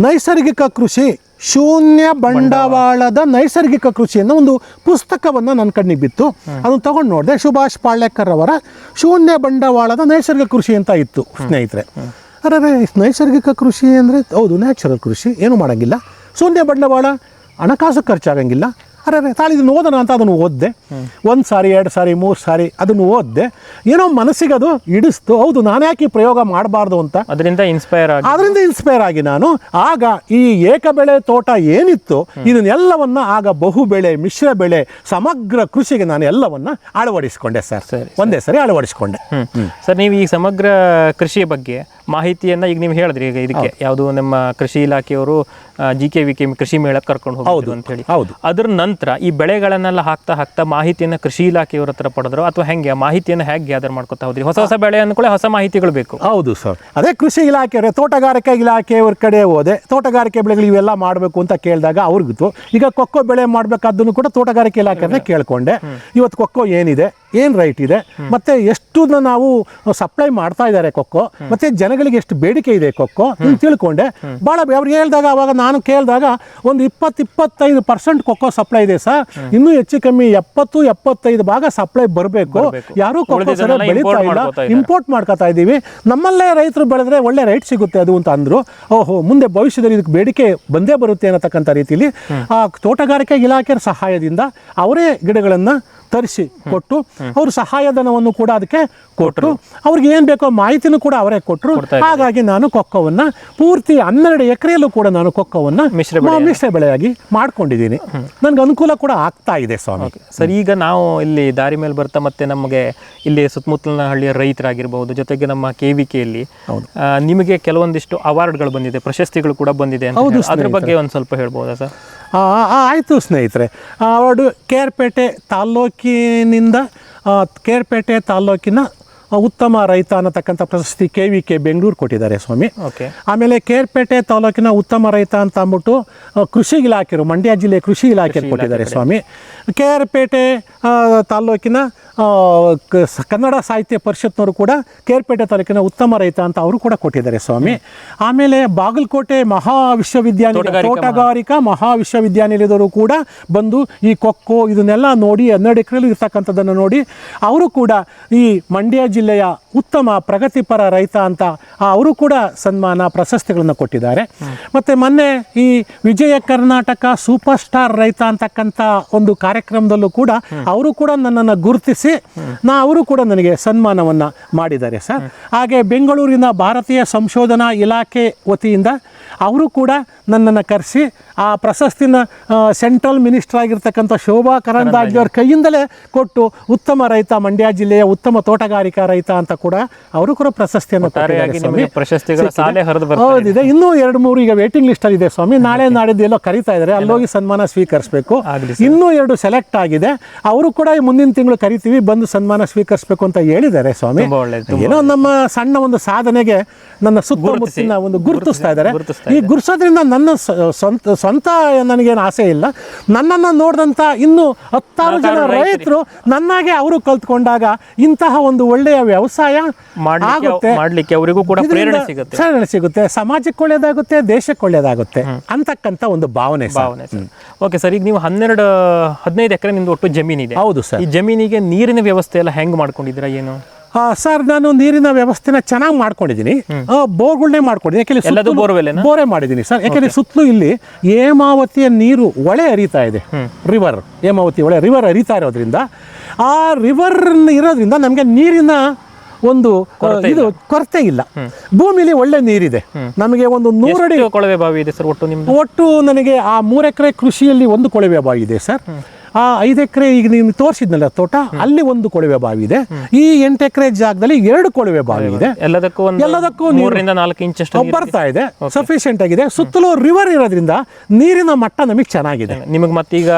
ನೈಸರ್ಗಿಕ ಕೃಷಿ, ಶೂನ್ಯ ಬಂಡವಾಳದ ನೈಸರ್ಗಿಕ ಕೃಷಿ ಅನ್ನೋ ಒಂದು ಪುಸ್ತಕವನ್ನು ನನ್ನ ಕಣ್ಣಿಗೆ ಬಿತ್ತು. ಅದನ್ನು ತಗೊಂಡು ನೋಡಿದೆ. ಸುಭಾಷ್ ಪಾಳ್ಯಕರ್ ಅವರ ಶೂನ್ಯ ಬಂಡವಾಳದ ನೈಸರ್ಗಿಕ ಕೃಷಿ ಅಂತ ಇತ್ತು ಸ್ನೇಹಿತರೆ. ಅರೆ, ನೈಸರ್ಗಿಕ ಕೃಷಿ ಅಂದರೆ ಹೌದು, ನ್ಯಾಚುರಲ್ ಕೃಷಿ, ಏನು ಮಾಡೋಂಗಿಲ್ಲ, ಶೂನ್ಯ ಬಂಡವಾಳ, ಹಣಕಾಸು ಖರ್ಚಾಗಂಗಿಲ್ಲ. ಅರೆ ಇದನ್ನು ಓದೋಣ ಅಂತ ಅದನ್ನು ಓದಿದೆ. 1 ಸಾರಿ 2 ಸಾರಿ 3 ಸಾರಿ ಅದನ್ನು ಓದಿದೆ. ಏನೋ ಮನಸ್ಸಿಗೆ ಅದು ಹಿಡಿಸ್ತು. ಹೌದು, ನಾನು ಯಾಕೆ ಈ ಪ್ರಯೋಗ ಮಾಡಬಾರ್ದು ಅಂತ ಅದರಿಂದ ಇನ್ಸ್ಪೈರ್ ಆಗಿ ನಾನು ಆಗ ಈ ಏಕ ಬೆಳೆ ತೋಟ ಏನಿತ್ತು ಇದನ್ನೆಲ್ಲವನ್ನ ಆಗ ಬಹು ಬೆಳೆ, ಮಿಶ್ರ ಬೆಳೆ, ಸಮಗ್ರ ಕೃಷಿಗೆ ನಾನು ಎಲ್ಲವನ್ನ ಅಳವಡಿಸಿಕೊಂಡೆ ಸರ್. ಒಂದೇ ಸರಿ ಅಳವಡಿಸಿಕೊಂಡೆ. ಸರ್, ನೀವು ಈ ಸಮಗ್ರ ಕೃಷಿಯ ಬಗ್ಗೆ ಮಾಹಿತಿಯನ್ನ ಈಗ ನೀವು ಹೇಳಿದ್ರಿ, ಈಗ ಇದಕ್ಕೆ ಯಾವುದು ನಮ್ಮ ಕೃಷಿ ಇಲಾಖೆಯವರು GKVK ಕೃಷಿ ಮೇಳಕ್ಕೆ ಕರ್ಕೊಂಡು ಹೋಗೋದು ಅಂತ ಹೇಳಿ. ಅದ್ರ ನಂತರ ಈ ಬೆಳೆಗಳನ್ನೆಲ್ಲ ಹಾಕ್ತಾ ಮಾಹಿತಿಯನ್ನ ಕೃಷಿ ಇಲಾಖೆಯವರ ಹತ್ರ ಪಡೆದ್ರು ಅಥವಾ ಹೆಂಗೆ ಮಾಹಿತಿಯನ್ನು ಹೇಗೆ ಗ್ಯಾದರ್ ಮಾಡ್ಕೊತಾ ಹೋದ್ರಿ? ಹೊಸ ಬೆಳೆ ಅಂದ್ಕೊಳ್ಳಿ ಹೊಸ ಮಾಹಿತಿಗಳು ಬೇಕು. ಹೌದು ಸರ್, ಅದೇ ಕೃಷಿ ಇಲಾಖೆಯವರೇ ತೋಟಗಾರಿಕೆ ಇಲಾಖೆಯವ್ರ ಕಡೆ ಹೋದೆ. ತೋಟಗಾರಿಕೆ ಬೆಳೆಗಳು ಇವೆಲ್ಲ ಮಾಡಬೇಕು ಅಂತ ಕೇಳಿದಾಗ ಅವ್ರಿಗಿತ್ತು. ಈಗ ಕೊಕ್ಕೋ ಬೆಳೆ ಮಾಡಬೇಕಾದ್ದನ್ನು ಕೂಡ ತೋಟಗಾರಿಕೆ ಇಲಾಖೆಯವ್ರನ್ನೇ ಕೇಳ್ಕೊಂಡೆ. ಇವತ್ತು ಕೊಕ್ಕೋ ಏನಿದೆ, ಏನು ರೈಟ್ ಇದೆ, ಮತ್ತೆ ಎಷ್ಟು ನಾವು ಸಪ್ಲೈ ಮಾಡ್ತಾ ಇದ್ದಾರೆ ಕೊಕ್ಕೋ, ಮತ್ತೆ ಜನಗಳಿಗೆ ಎಷ್ಟು ಬೇಡಿಕೆ ಇದೆ ಕೊಕ್ಕೋ ಅಂತ ತಿಳ್ಕೊಂಡೆ. ಭಾಳ ಅವ್ರು ಹೇಳಿದಾಗ ಅವಾಗ ನಾನು ಕೇಳಿದಾಗ ಒಂದು 20-25% ಕೊಕ್ಕೋ ಸಪ್ಲೈ ಇದೆ ಸರ್. ಇನ್ನೂ ಹೆಚ್ಚು ಕಮ್ಮಿ 70-75 ಭಾಗ ಸಪ್ಲೈ ಬರಬೇಕು. ಯಾರೂ ಕೊಕ್ಕೋ ಸರಿಯಾಗಿ ಬೆಳೀತಾ ಇಲ್ಲ, ಇಂಪೋರ್ಟ್ ಮಾಡ್ಕೊತಾ ಇದ್ದೀವಿ. ನಮ್ಮಲ್ಲೇ ರೈತರು ಬೆಳೆದ್ರೆ ಒಳ್ಳೆ ರೈಟ್ ಸಿಗುತ್ತೆ ಅದು ಅಂತ ಅಂದರು. ಓಹೋ, ಮುಂದೆ ಭವಿಷ್ಯದಲ್ಲಿ ಇದಕ್ಕೆ ಬೇಡಿಕೆ ಬಂದೇ ಬರುತ್ತೆ ಅನ್ನತಕ್ಕಂಥ ರೀತಿಯಲ್ಲಿ ಆ ತೋಟಗಾರಿಕೆ ಇಲಾಖೆಯ ಸಹಾಯದಿಂದ ಅವರೇ ಗಿಡಗಳನ್ನು ತರಿಸಿ ಕೊಟ್ಟು ಅವರು ಸಹಾಯಧನವನ್ನು ಕೂಡ ಅದಕ್ಕೆ ಕೊಟ್ಟರು. ಅವ್ರಿಗೆ ಏನು ಬೇಕೋ ಮಾಹಿತಿನೂ ಕೂಡ ಅವರೇ ಕೊಟ್ಟರು. ಹಾಗಾಗಿ ನಾನು ಕೊಕ್ಕೋವನ್ನು ಪೂರ್ತಿ 12 ಎಕರೆಯಲ್ಲೂ ಕೂಡ ನಾನು ಕೊಕ್ಕೋವನ್ನು ಮಿಶ್ರ ಬೆಳೆಯಾಗಿ ಮಾಡ್ಕೊಂಡಿದ್ದೀನಿ. ನನಗೆ ಅನುಕೂಲ ಕೂಡ ಆಗ್ತಾ ಇದೆ ಸ್ವಾಮಿ. ಸರ್, ಈಗ ನಾವು ಇಲ್ಲಿ ದಾರಿ ಮೇಲೆ ಬರ್ತಾ ಮತ್ತೆ ನಮಗೆ ಇಲ್ಲಿ ಸುತ್ತಮುತ್ತಲಿನ ಹಳ್ಳಿಯ ರೈತರಾಗಿರ್ಬೋದು, ಜೊತೆಗೆ ನಮ್ಮ KVKಯಲ್ಲಿ ನಿಮಗೆ ಕೆಲವೊಂದಿಷ್ಟು ಅವಾರ್ಡ್ಗಳು ಬಂದಿದೆ, ಪ್ರಶಸ್ತಿಗಳು ಕೂಡ ಬಂದಿದೆ. ಅದ್ರ ಬಗ್ಗೆ ಒಂದು ಸ್ವಲ್ಪ ಹೇಳ್ಬೋದಾ ಸರ್? ಆಯಿತು ಸ್ನೇಹಿತರೆ. ಅವಾರ್ಡು ಕೇರ್ಪೇಟೆ ತಾಲ್ಲೂಕಿನ ಉತ್ತಮ ರೈತ ಅನ್ನತಕ್ಕಂಥ ಪ್ರಶಸ್ತಿ KVK ಬೆಂಗಳೂರು ಕೊಟ್ಟಿದ್ದಾರೆ ಸ್ವಾಮಿ. ಆಮೇಲೆ ಕೇರ್ಪೇಟೆ ತಾಲೂಕಿನ ಉತ್ತಮ ರೈತ ಅಂತ ಅಂದ್ಬಿಟ್ಟು ಕೃಷಿ ಇಲಾಖೆರು, ಮಂಡ್ಯ ಜಿಲ್ಲೆ ಕೃಷಿ ಇಲಾಖೆ ಕೊಟ್ಟಿದ್ದಾರೆ ಸ್ವಾಮಿ. ಕೇರ್ಪೇಟೆ ತಾಲ್ಲೂಕಿನ ಕನ್ನಡ ಸಾಹಿತ್ಯ ಪರಿಷತ್ನವರು ಕೂಡ ಕೇರ್ಪೇಟೆ ತಾಲೂಕಿನ ಉತ್ತಮ ರೈತ ಅಂತ ಅವರು ಕೂಡ ಕೊಟ್ಟಿದ್ದಾರೆ ಸ್ವಾಮಿ. ಆಮೇಲೆ ಬಾಗಲಕೋಟೆ ತೋಟಗಾರಿಕಾ ಮಹಾವಿಶ್ವವಿದ್ಯಾನಿಲಯದವರು ಕೂಡ ಬಂದು ಈ ಕೊಕ್ಕೋ ಇದನ್ನೆಲ್ಲ ನೋಡಿ 12 ಎಕರೆಯಲ್ಲಿ ಇರ್ತಕ್ಕಂಥದ್ದನ್ನು ನೋಡಿ ಅವರು ಕೂಡ ಈ ಮಂಡ್ಯ ಜಿಲ್ಲೆಯ ಉತ್ತಮ ಪ್ರಗತಿಪರ ರೈತ ಅಂತ ಅವರು ಕೂಡ ಸನ್ಮಾನ ಪ್ರಶಸ್ತಿಗಳನ್ನು ಕೊಟ್ಟಿದ್ದಾರೆ. ಮತ್ತು ಮೊನ್ನೆ ಈ ವಿಜಯ ಕರ್ನಾಟಕ ಸೂಪರ್ ಸ್ಟಾರ್ ರೈತ ಅಂತಕ್ಕಂಥ ಒಂದು ಕಾರ್ಯಕ್ರಮದಲ್ಲೂ ಕೂಡ ಅವರು ಕೂಡ ನನ್ನನ್ನು ಗುರುತಿಸಿ ಅವರು ಕೂಡ ನನಗೆ ಸನ್ಮಾನವನ್ನು ಮಾಡಿದ್ದಾರೆ ಸರ್. ಹಾಗೆ ಬೆಂಗಳೂರಿನ ಭಾರತೀಯ ಸಂಶೋಧನಾ ಇಲಾಖೆ ವತಿಯಿಂದ ಅವರು ಕೂಡ ನನ್ನನ್ನು ಕರೆಸಿ ಆ ಪ್ರಶಸ್ತಿನ ಸೆಂಟ್ರಲ್ ಮಿನಿಸ್ಟರ್ ಆಗಿರ್ತಕ್ಕಂಥ ಶೋಭಾ ಕರಂದ್ಲಾಜೆ ಅವ್ರ ಕೈಯಿಂದಲೇ ಕೊಟ್ಟು ಉತ್ತಮ ರೈತ, ಮಂಡ್ಯ ಜಿಲ್ಲೆಯ ಉತ್ತಮ ತೋಟಗಾರಿಕಾ ರೈತ ಅಂತ ಕೂಡ ಅವರು ಕೂಡ ಪ್ರಶಸ್ತಿಯನ್ನು ಕೊಟ್ಟಿದ್ದಾರೆ ಸ್ವಾಮಿ. ಪ್ರಶಸ್ತಿಗಳ ಸಾಲೆ ಹರಿದು ಬರ್ತಾ ಇದೆ. ಹೌದಿದೆ, ಇನ್ನೂ 2-3 ಈಗ ವೇಟಿಂಗ್ ಲಿಸ್ಟ್ ಅಲ್ಲಿ ಇದೆ ಸ್ವಾಮಿ. ನಾಳೆ ನಾಡಿದ್ದು ಎಲ್ಲೋ ಕರೀತಾ ಇದ್ದಾರೆ, ಅಲ್ಲೋಗಿ ಸನ್ಮಾನ ಸ್ವೀಕರಿಸಬೇಕು. ಇನ್ನೂ 2 ಸೆಲೆಕ್ಟ್ ಆಗಿದೆ, ಅವರು ಕೂಡ ಮುಂದಿನ ತಿಂಗಳು ಕರಿತೀವಿ, ಬಂದು ಸನ್ಮಾನ ಸ್ವೀಕರಿಸಬೇಕು ಅಂತ ಹೇಳಿದ್ದಾರೆ ಸ್ವಾಮಿ. ಏನೋ ನಮ್ಮ ಸಣ್ಣ ಒಂದು ಸಾಧನೆಗೆ ನನ್ನ ಸುತ್ತಮುತ್ತಲಿನ ಒಂದು ಗುರುತಿಸ್ತಾ ಇದ್ದಾರೆ. ಈ ಗುರುಸೋದ್ರಿಂದ ನನ್ನ ಸ್ವಂತ ನನಗೇನು ಆಸೆ ಇಲ್ಲ, ನನ್ನನ್ನು ನೋಡಿದಂಥ ಇನ್ನೂ 10 ಜನ ರೈತರು ನನ್ನಾಗೆ ಅವರು ಕಲ್ತ್ಕೊಂಡಾಗ ಇಂತಹ ಒಂದು ಒಳ್ಳೆಯ ವ್ಯವಸಾಯ ಆಗುತ್ತೆ, ಮಾಡ್ಲಿಕ್ಕೆ ಅವರಿಗೂ ಕೂಡ ಪ್ರೇರಣೆ ಸಿಗುತ್ತೆ, ಸಮಾಜಕ್ಕೆ ಒಳ್ಳೇದಾಗುತ್ತೆ, ದೇಶಕ್ಕೆ ಒಳ್ಳೇದಾಗುತ್ತೆ ಅಂತಕ್ಕಂಥ ಒಂದು ಭಾವನೆ. ಓಕೆ ಸರ್, ಈಗ ನೀವು 15 ಎಕರೆ ನಿಮ್ದು ಒಟ್ಟು ಜಮೀನಿದೆ. ಹೌದು ಸರ್. ಈ ಜಮೀನಿಗೆ ನೀರಿನ ವ್ಯವಸ್ಥೆ ಎಲ್ಲ ಹೆಂಗ್ ಮಾಡ್ಕೊಂಡಿದ್ದೀರಾ ಏನು? ಸರ್, ನಾನು ನೀರಿನ ವ್ಯವಸ್ಥೆನ ಚೆನ್ನಾಗಿ ಮಾಡ್ಕೊಂಡಿದ್ದೀನಿ, ಬೋರ್ಗಳನ್ನೇ ಮಾಡ್ಕೊಂಡಿದ್ದೀನಿ. ಯಾಕೆಂದ್ರೆ ಬೋರೆ ಮಾಡಿದ್ದೀನಿ ಸರ್. ಯಾಕೆಂದ್ರೆ ಸುತ್ತಲೂ ಇಲ್ಲಿ ಹೇಮಾವತಿಯ ನೀರು ಹೊಳೆ ಹರಿತಾ ಇದೆ, ರಿವರ್ ಹೇಮಾವತಿ ಹೊಳೆ ರಿವರ್ ಹರಿತಾ ಇರೋದ್ರಿಂದ, ಆ ರಿವರ್ ಇರೋದ್ರಿಂದ ನಮಗೆ ನೀರಿನ ಒಂದು ಇದು ಕೊರತೆ ಇಲ್ಲ. ಭೂಮಿಲಿ ಒಳ್ಳೆ ನೀರಿದೆ. ನಮಗೆ ಒಂದು 100 ಅಡಿ ಕೊಳವೆ ಬಾವಿ ಇದೆ ಸರ್ ಒಟ್ಟು ನಿಮ್ದು? ಒಟ್ಟು ನನಗೆ ಆ 3 ಎಕರೆ ಕೃಷಿಯಲ್ಲಿ 1 ಕೊಳವೆ ಬಾವಿ ಇದೆ ಸರ್. ಆ 5 ಎಕರೆ ಈಗ ನೀವು ತೋರಿಸಿದ್ನಲ್ಲ ತೋಟ, ಅಲ್ಲಿ 1 ಕೊಳವೆ ಬಾವಿ ಇದೆ. ಈ 8 ಎಕರೆ ಜಾಗದಲ್ಲಿ 2 ಕೊಳವೆ ಬಾವಿ ಇದೆ. ಎಲ್ಲದಕ್ಕೂ 3ರಿಂದ 4 ಇಂಚಷ್ಟು ಬರ್ತಾ ಇದೆ, ಸಫಿಷಿಯಂಟ್ ಆಗಿದೆ. ಸುತ್ತಲೂ ರಿವರ್ ಇರೋದ್ರಿಂದ ನೀರಿನ ಮಟ್ಟ ನಮಗೆ ಚೆನ್ನಾಗಿದೆ. ನಿಮಗೆ ಮತ್ತೀಗ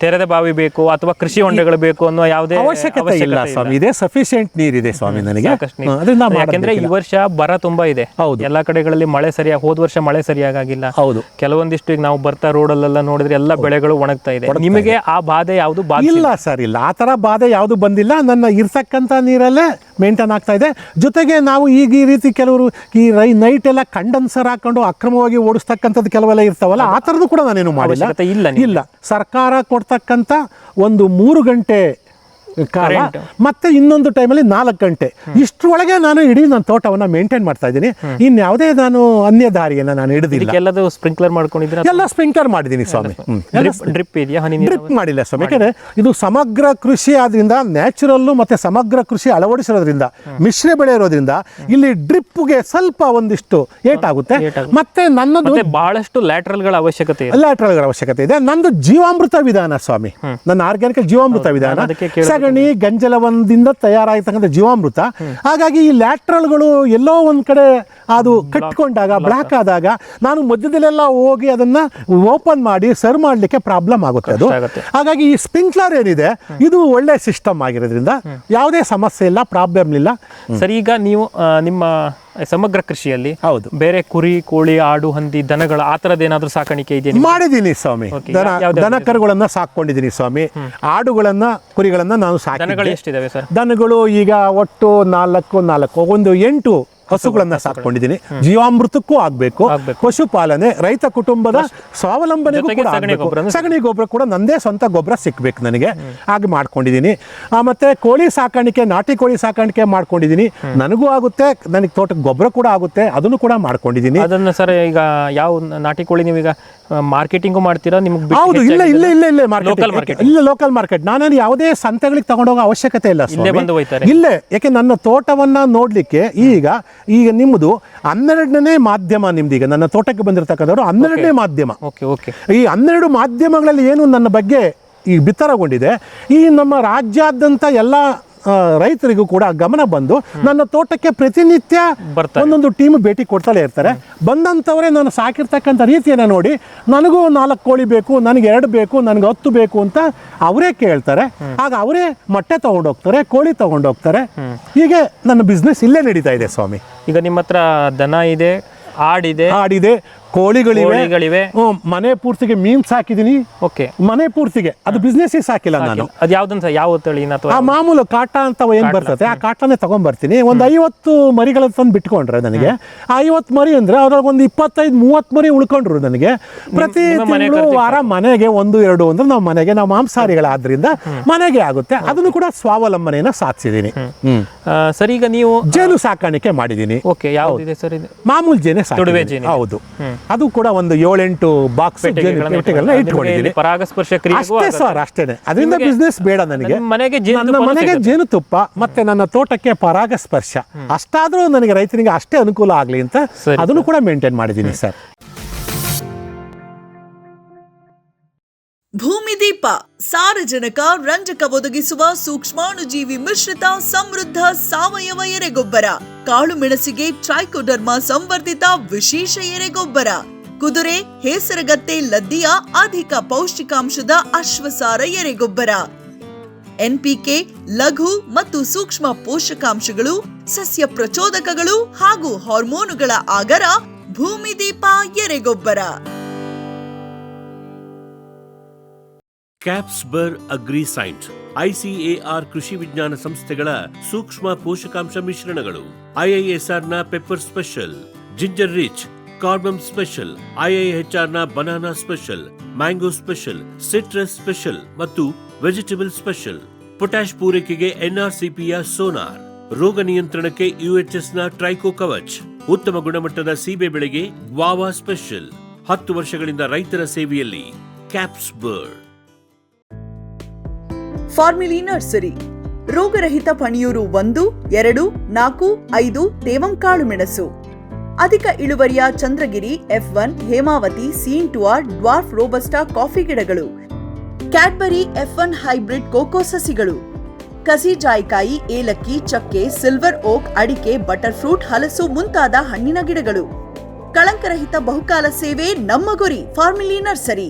ತೆರೆದ ಬಾವಿ ಬೇಕು ಅಥವಾ ಕೃಷಿ ಹೊಂಡಗಳು ಬೇಕು ಅನ್ನೋ ಯಾವುದೇ ಅವಶ್ಯಕತೆ ಇಲ್ಲ ಸ್ವಾಮಿ. ಇದೆ ಸಫಿಷಿಯಂಟ್ ನೀರಿದೆ ಸ್ವಾಮಿ ನನಗೆ. ಯಾಕಂದ್ರೆ ಈ ವರ್ಷ ಬರ ತುಂಬಾ ಇದೆ. ಹೌದು, ಎಲ್ಲಾ ಕಡೆಗಳಲ್ಲಿ ಮಳೆ ಸರಿಯಾಗಿ, ಹೋದ ವರ್ಷ ಮಳೆ ಸರಿಯಾಗಿಲ್ಲ. ಹೌದು, ಕೆಲವೊಂದಿಷ್ಟು ಈಗ ನಾವು ಬರ್ತಾ ರೋಡಲ್ಲೆಲ್ಲ ನೋಡಿದ್ರೆ ಎಲ್ಲ ಬೆಳೆಗಳು ಒಣಗ್ತಾ ಇದೆ. ನಿಮಗೆ ಆ ಬಾಧೆ ಯಾವುದು ಇಲ್ಲ ಸರ್? ಇಲ್ಲ, ಆ ತರ ಬಾಧೆ ಯಾವುದು ಬಂದಿಲ್ಲ. ನನ್ನ ಇರ್ತಕ್ಕಂಥ ನೀರಲ್ಲೇ ಮೇಂಟೈನ್ ಆಗ್ತಾ ಇದೆ. ಜೊತೆಗೆ ನಾವು ಈಗ ಈ ರೀತಿ ಕೆಲವರು ಈ ನೈಟ್ ಎಲ್ಲ ಕಂಡೆನ್ಸರ್ ಹಾಕೊಂಡು ಅಕ್ರಮವಾಗಿ ಓಡಿಸ್ತಕ್ಕಂಥದ್ದು ಕೆಲವೆಲ್ಲ ಇರ್ತಾವಲ್ಲ, ಆ ಥರದ್ದು ಕೂಡ ನಾನೇನು ಮಾಡಿಲ್ಲ. ಇಲ್ಲ, ಸರ್ಕಾರ ಕೊಡ್ತಕ್ಕಂಥ ಒಂದು 3 ಗಂಟೆ ಕಾಲ ಮತ್ತೆ ಇನ್ನೊಂದು ಟೈಮಲ್ಲಿ 4 ಗಂಟೆ, ಇಷ್ಟರೊಳಗೆ ನಾನು ಇಡೀ ನನ್ನ ತೋಟವನ್ನು ಮೇಂಟೈನ್ ಮಾಡ್ತಾ ಇದ್ದೀನಿ. ಇನ್ಯಾವುದೇ ನಾನು ಅನ್ಯ ದಾರಿಯನ್ನು ನಾನು ಹಿಡಿದಿಲ್ಲ. ಎಲ್ಲದೂ ಸ್ಪ್ರಿಂಕ್ಲರ್ ಮಾಡ್ಕೊಂಡಿದ್ರೆ? ಎಲ್ಲ ಸ್ಪ್ರಿಂಕ್ಲರ್ ಮಾಡಿದ್ದೀನಿ ಸ್ವಾಮಿ. ಡ್ರಿಪ್ ಇದೆಯಾ? ಡ್ರಿಪ್ ಮಾಡಿಲ್ಲ ಸ್ವಾಮಿ. ಯಾಕಂದ್ರೆ ಇದು ಸಮಗ್ರ ಕೃಷಿ ಆದ್ರಿಂದ, ನ್ಯಾಚುರಲ್ಲು ಮತ್ತೆ ಸಮಗ್ರ ಕೃಷಿ ಅಳವಡಿಸಿರೋದ್ರಿಂದ, ಮಿಶ್ರ ಬೆಳೆ ಇರೋದ್ರಿಂದ ಇಲ್ಲಿ ಡ್ರಿಪ್ಗೆ ಸ್ವಲ್ಪ ಒಂದಿಷ್ಟು ಏಟಾಗುತ್ತೆ. ಮತ್ತೆ ನನ್ನದು ಬಹಳಷ್ಟು ಲ್ಯಾಟ್ರಲ್ಗಳ ಅವಶ್ಯಕತೆ ಇದೆ. ನಂದು ಜೀವಾಮೃತ ವಿಧಾನ ಸ್ವಾಮಿ, ನನ್ನ ಆರ್ಗ್ಯಾನಿಕ್ ಜೀವಾಮೃತ ವಿಧಾನ. ಸಗಣಿ ಗಂಜಲವನದಿಂದ ತಯಾರಾಗಿರ್ತಕ್ಕಂಥ ಜೀವಾಮೃತ. ಹಾಗಾಗಿ ಈ ಲ್ಯಾಟ್ರಲ್ಗಳು ಎಲ್ಲೋ ಒಂದ್ ಕಡೆ ಅದು ಕಟ್ಕೊಂಡಾಗ, ಬ್ಲಾಕ್ ಆದಾಗ ನಾನು ಮಧ್ಯದಲ್ಲೆಲ್ಲ ಹೋಗಿ ಅದನ್ನ ಓಪನ್ ಮಾಡಿ ಸರ್ವ್ ಮಾಡಲಿಕ್ಕೆ ಪ್ರಾಬ್ಲಮ್ ಆಗುತ್ತೆ ಅದು. ಹಾಗಾಗಿ ಈ ಸ್ಪ್ರಿಂಕ್ಲರ್ ಏನಿದೆ ಇದು ಒಳ್ಳೆ ಸಿಸ್ಟಮ್ ಆಗಿರೋದ್ರಿಂದ ಯಾವುದೇ ಸಮಸ್ಯೆ ಇಲ್ಲ, ಪ್ರಾಬ್ಲಮ್ ಇಲ್ಲ. ಸರಿ, ಈಗ ನೀವು ನಿಮ್ಮ ಸಮಗ್ರ ಕೃಷಿಯಲ್ಲಿ ಹೌದು ಬೇರೆ ಕುರಿ, ಕೋಳಿ, ಆಡು, ಹಂದಿ, ದನಗಳ ಆ ಥರದ್ದು ಏನಾದರೂ ಸಾಕಾಣಿಕೆ ಇದೆಯಾ? ಮಾಡಿದ್ದೀನಿ ಸ್ವಾಮಿ. ದನ ಕರುಗಳನ್ನ ಸಾಕೊಂಡಿದ್ದೀನಿ ಸ್ವಾಮಿ. ಆಡುಗಳನ್ನ, ಕುರಿಗಳನ್ನ ನಾನು ಸಾಕಿ. ದನಗಳು ಎಷ್ಟಿದಾವೆ ಸರ್? ದನಗಳು ಈಗ ಒಟ್ಟು 4 ಒಂದು 8 ಹಸುಗಳನ್ನ ಸಾಕೊಂಡಿದ್ದೀನಿ. ಜೀವಾಮೃತಕ್ಕೂ ಆಗ್ಬೇಕು, ಪಶುಪಾಲನೆ, ರೈತ ಕುಟುಂಬದ ಸ್ವಾವಲಂಬನೆಗೂ ಕೂಡ ಆಗ್ಬೇಕು. ಸಗಣಿ ಗೊಬ್ಬರ ಕೂಡ ನಂದೇ ಸ್ವಂತ ಗೊಬ್ಬರ ಸಿಕ್ಬೇಕು ನನಗೆ, ಹಾಗೆ ಮಾಡ್ಕೊಂಡಿದ್ದೀನಿ. ಮತ್ತೆ ಕೋಳಿ ಸಾಕಾಣಿಕೆ, ನಾಟಿ ಕೋಳಿ ಸಾಕಾಣಿಕೆ ಮಾಡ್ಕೊಂಡಿದ್ದೀನಿ. ನನಗೂ ಆಗುತ್ತೆ, ನನಗೆ ತೋಟಕ್ಕೆ ಗೊಬ್ಬರ ಕೂಡ ಆಗುತ್ತೆ, ಅದನ್ನು ಕೂಡ ಮಾಡ್ಕೊಂಡಿದ್ದೀನಿ. ಅದನ್ನ ಸರ್ ಈಗ ಯಾವ ನಾಟಿ ಕೋಳಿ ನೀವೀಗ ಮಾರ್ಕೆಟಿಂಗು ಮಾಡ್ತೀರಾ? ನಿಮ್ಗೆ ಹೌದು, ಇಲ್ಲ ಲೋಕಲ್ ಮಾರ್ಕೆಟ್. ನಾನೇನು ಯಾವುದೇ ಸಂತೆಗಳಿಗೆ ತಗೊಂಡೋಗೋ ಅವಶ್ಯಕತೆ ಇಲ್ಲ, ಇಲ್ಲೇ. ಯಾಕೆ ನನ್ನ ತೋಟವನ್ನ ನೋಡ್ಲಿಕ್ಕೆ ಈಗ ನಿಮ್ಮದು 12ನೇ ಮಾಧ್ಯಮ. ನಿಮ್ದು ಈಗ ನನ್ನ ತೋಟಕ್ಕೆ ಬಂದಿರತಕ್ಕಂಥವ್ರು 12ನೇ ಮಾಧ್ಯಮ. ಈ 12 ಮಾಧ್ಯಮಗಳಲ್ಲಿ ಏನು ನನ್ನ ಬಗ್ಗೆ ಈ ಬಿತ್ತರಗೊಂಡಿದೆ, ಈ ನಮ್ಮ ರಾಜ್ಯಾದ್ಯಂತ ಎಲ್ಲ ರೈತರಿಗೂ ಕೂಡ ಗಮನ ಬಂದು ನನ್ನ ತೋಟಕ್ಕೆ ಪ್ರತಿನಿತ್ಯ ಒಂದೊಂದು ಟೀಮ್ ಭೇಟಿ ಕೊಡ್ತಲೇ ಇರ್ತಾರೆ. ಬಂದಂಥವರೇ ನಾನು ಸಾಕಿರ್ತಕ್ಕಂಥ ರೀತಿಯನ್ನು ನೋಡಿ ನನಗೂ 4 ಕೋಳಿ ಬೇಕು, ನನಗೆ 2 ಬೇಕು, ನನಗೆ 10 ಬೇಕು ಅಂತ ಅವರೇ ಕೇಳ್ತಾರೆ. ಆಗ ಅವರೇ ಮೊಟ್ಟೆ ತಗೊಂಡೋಗ್ತಾರೆ, ಕೋಳಿ ತಗೊಂಡೋಗ್ತಾರೆ. ಹೀಗೆ ನನ್ನ ಬಿಸ್ನೆಸ್ ಇಲ್ಲೇ ನಡೀತಾ ಇದೆ ಸ್ವಾಮಿ. ಈಗ ನಿಮ್ಮ ಹತ್ರ ದನ ಇದೆ, ಆಡಿದೆ, ಕೋಳಿಗಳಿವೆ, ಮನೆ ಪೂರ್ತಿಗೆ ಮೀನ್ ಸಾಕಿದೀನಿ. ಓಕೆ, ಮನೆ ಪೂರ್ತಿಗೆ ಅದು ಬಿಸ್ನೆಸ್ ಸಾಕಿಲ್ಲ ನಾನು. ಅದು ಯಾವ್ದನ್ನ ಯಾವ ತಳಿನ ಅಥವಾ ಆ ಮಾಮೂಲು ಕಾಟ ಅಂತ ಏನ್ ಬರ್ತದೆ ಆ ಕಾಟನೇ ತಗೊಂಡ್ಬರ್ತೀನಿ. ಒಂದು 50 ಮರಿಗಳ ತಂದು ಬಿಟ್ಕೊಂಡ್ರೆ ನನಗೆ 50 ಮರಿ ಅಂದ್ರೆ ಅದ್ರಾಗ ಒಂದು 25-30 ಮರಿ ಉಳ್ಕೊಂಡ್ರು ನನಗೆ. ಪ್ರತಿ ತಿಂಗಳು ವಾರ ಮನೆಗೆ 1-2 ಅಂದ್ರೆ ನಾವು ಮಾಂಸಾಹಾರಿಗಳಾದ್ರಿಂದ ಮನೆಗೆ ಆಗುತ್ತೆ. ಅದನ್ನು ಕೂಡ ಸ್ವಾವಲಂಬನೆಯನ್ನ ಸಾಧಿಸಿದೀನಿ. ಸರ್, ಈಗ ನೀವು ಜೇನು ಸಾಕಾಣಿಕೆ ಮಾಡಿದೀನಿ. ಓಕೆ, ಯಾವ್ದಿದೆ ಸರ್ ಇದು? ಮಾಮೂಲು ಜೇನೆ ಸಾಕಿದ್ದೀನಿ. ಹೌದು, ಅದು ಕೂಡ ಒಂದು 7-8 ಬಾಕ್ಸ್ ಪೆಟ್ಟಿಗೆಗಳನ್ನ ಇಟ್ಕೊಂಡಿದ್ದೀನಿ. ಪರಾಗಸ್ಪರ್ಶ ಕ್ರಿಯೆಗೂ ಅಷ್ಟೇ ಸರ್, ಅಷ್ಟೇನೆ. ಅದರಿಂದ ಬಿಸ್ನೆಸ್ ಬೇಡ ನನಗೆ. ನನ್ನ ಮನೆಗೆ ಜೇನುತುಪ್ಪ ಮತ್ತೆ ನನ್ನ ತೋಟಕ್ಕೆ ಪರಾಗಸ್ಪರ್ಶ ಅಷ್ಟಾದ್ರೂ ನನಗೆ ರೈತನಿಗೆ ಅಷ್ಟೇ ಅನುಕೂಲ ಆಗ್ಲಿ ಅಂತ ಅದನ್ನು ಕೂಡ ಮೇಂಟೈನ್ ಮಾಡಿದ್ದೀನಿ ಸರ್. ಭೂಮಿದೀಪ ಸಾರಜನಕ ರಂಜಕ ಒದಗಿಸುವ ಸೂಕ್ಷ್ಮಾಣುಜೀವಿ ಮಿಶ್ರಿತ ಸಮೃದ್ಧ ಸಾವಯವ ಎರೆಗೊಬ್ಬರ. ಕಾಳು ಮೆಣಸಿಗೆ ಟ್ರೈಕೋಡರ್ಮಾ ಸಂವರ್ಧಿತ ವಿಶೇಷ ಎರೆಗೊಬ್ಬರ. ಕುದುರೆ, ಹೇಸರಗತ್ತೆ, ಲದ್ದಿಯ ಅಧಿಕ ಪೌಷ್ಟಿಕಾಂಶದ ಅಶ್ವಸಾರ ಎರೆಗೊಬ್ಬರ. ಎನ್ಪಿಕೆ, ಲಘು ಮತ್ತು ಸೂಕ್ಷ್ಮ ಪೋಷಕಾಂಶಗಳು, ಸಸ್ಯ ಪ್ರಚೋದಕಗಳು ಹಾಗೂ ಹಾರ್ಮೋನುಗಳ ಆಗರ ಭೂಮಿದೀಪ ಎರೆಗೊಬ್ಬರ. ಕ್ಯಾಪ್ಸ್ಬರ್ ಅಗ್ರಿಸೈಂಟ್ ICAR ಕೃಷಿ ವಿಜ್ಞಾನ ಸಂಸ್ಥೆಗಳ ಸೂಕ್ಷ್ಮ ಪೋಷಕಾಂಶ ಮಿಶ್ರಣಗಳು. IISR ನ ಪೆಪ್ಪರ್ ಸ್ಪೆಷಲ್, ಜಿಂಜರ್ ರಿಚ್, ಕಾರ್ಬಮ್ ಸ್ಪೆಷಲ್, IIHR ನ banana special, mango special, citrus special ಮತ್ತು ವೆಜಿಟೇಬಲ್ ಸ್ಪೆಷಲ್. ಪೊಟ್ಯಾಶ್ ಪೂರೈಕೆಗೆ NRCPಯ ಸೋನಾರ್, ರೋಗ ನಿಯಂತ್ರಣಕ್ಕೆ UHS ನ ಟ್ರೈಕೋ ಕವಚ್, ಉತ್ತಮ ಗುಣಮಟ್ಟದ ಸೀಬೆ ಬೆಳೆಗೆ ಗ್ವಾವಾ ಸ್ಪೆಷಲ್. 10 ವರ್ಷಗಳಿಂದ ರೈತರ ಸೇವೆಯಲ್ಲಿ ಕ್ಯಾಪ್ಸ್ಬರ್ಡ್. ಫಾರ್ಮಿಲಿ ನರ್ಸರಿ, ರೋಗರಹಿತ ಪಣಿಯೂರು 1, 2, 4, 5 ತೇವಂ ಕಾಳು ಮೆಣಸು. ಅಧಿಕ ಇಳುವರಿಯ ಚಂದ್ರಗಿರಿ, F1, ಹೇಮಾವತಿ, ಸೀಂಟುಆರ್, ಡ್ವಾರ್ಫ್ ರೋಬಸ್ಟಾ ಕಾಫಿ ಗಿಡಗಳು. ಕ್ಯಾಡ್ಬರಿ F1 ಹೈಬ್ರಿಡ್ ಕೋಕೋ ಸಸಿಗಳು. ಕಸಿ ಜಾಯಿಕಾಯಿ, ಏಲಕ್ಕಿ, ಚಕ್ಕೆ, ಸಿಲ್ವರ್ ಓಕ್, ಅಡಿಕೆ, ಬಟರ್ ಫ್ರೂಟ್, ಹಲಸು ಮುಂತಾದ ಹಣ್ಣಿನ ಗಿಡಗಳು. ಕಳಂಕರಹಿತ ಬಹುಕಾಲ ಸೇವೆ ನಮ್ಮ ಗುರಿ. ಫಾರ್ಮಿಲಿ ನರ್ಸರಿ.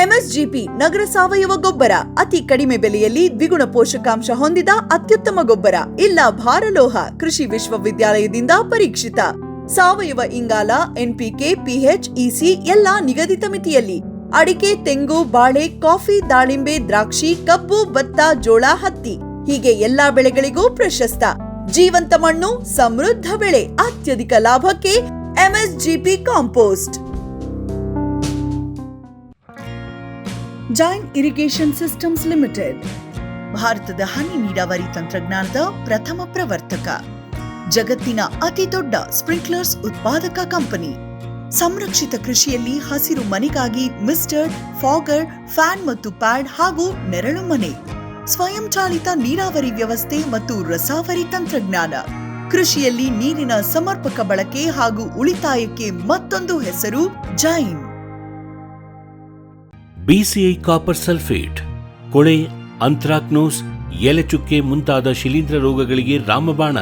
MSGP ನಗರ ಸಾವಯವ ಗೊಬ್ಬರ, ಅತಿ ಕಡಿಮೆ ಬೆಲೆಯಲ್ಲಿ ದ್ವಿಗುಣ ಪೋಷಕಾಂಶ ಹೊಂದಿದ ಅತ್ಯುತ್ತಮ ಗೊಬ್ಬರ. ಇಲ್ಲ ಭಾರಲೋಹ, ಕೃಷಿ ವಿಶ್ವವಿದ್ಯಾಲಯದಿಂದ ಪರೀಕ್ಷಿತ. ಸಾವಯವ ಇಂಗಾಲ, NPK, PH, EC ಎಲ್ಲ ನಿಗದಿತ ಮಿತಿಯಲ್ಲಿ. ಅಡಿಕೆ, ತೆಂಗು, ಬಾಳೆ, ಕಾಫಿ, ದಾಳಿಂಬೆ, ದ್ರಾಕ್ಷಿ, ಕಬ್ಬು, ಭತ್ತ, ಜೋಳ, ಹತ್ತಿ ಹೀಗೆ ಎಲ್ಲಾ ಬೆಳೆಗಳಿಗೂ ಪ್ರಶಸ್ತ. ಜೀವಂತ ಮಣ್ಣು, ಸಮೃದ್ಧ ಬೆಳೆ, ಅತ್ಯಧಿಕ ಲಾಭಕ್ಕೆ MSGP compost. Jain irrigation systems limited ಭಾರತದ ಹನಿ ನೀರಾವರಿ ತಂತ್ರಜ್ಞಾನದ ಪ್ರಥಮ ಪ್ರವರ್ತಕ. ಜಗತ್ತಿನ ಅತಿ ದೊಡ್ಡ ಸ್ಪ್ರಿಂಕ್ಲರ್ಸ್ ಉತ್ಪಾದಕ ಕಂಪನಿ. ಸಂರಕ್ಷಿತ ಕೃಷಿಯಲ್ಲಿ ಹಸಿರು ಮನೆಗಾಗಿ ಮಿಸ್ಟರ್, ಫಾಗರ್, ಫ್ಯಾನ್ ಮತ್ತು ಪ್ಯಾಡ್ ಹಾಗೂ ನೆರಳು ಮನೆ. ಸ್ವಯಂ ಚಾಲಿತ ನೀರಾವರಿ ವ್ಯವಸ್ಥೆ ಮತ್ತು ರಸಾವರಿ ತಂತ್ರಜ್ಞಾನ. ಕೃಷಿಯಲ್ಲಿ ನೀರಿನ ಸಮರ್ಪಕ ಬಳಕೆ ಹಾಗೂ ಉಳಿತಾಯಕ್ಕೆ ಮತ್ತೊಂದು ಹೆಸರು ಜೈನ್. BCI ಕಾಪರ್ ಸಲ್ಫೇಟ್ ಕೊಳೆ, ಅಂಥ್ರಾಕ್ನೋಸ್, ಎಲೆಚುಕ್ಕೆ ಮುಂತಾದ ಶಿಲೀಂಧ್ರ ರೋಗಗಳಿಗೆ ರಾಮಬಾಣ.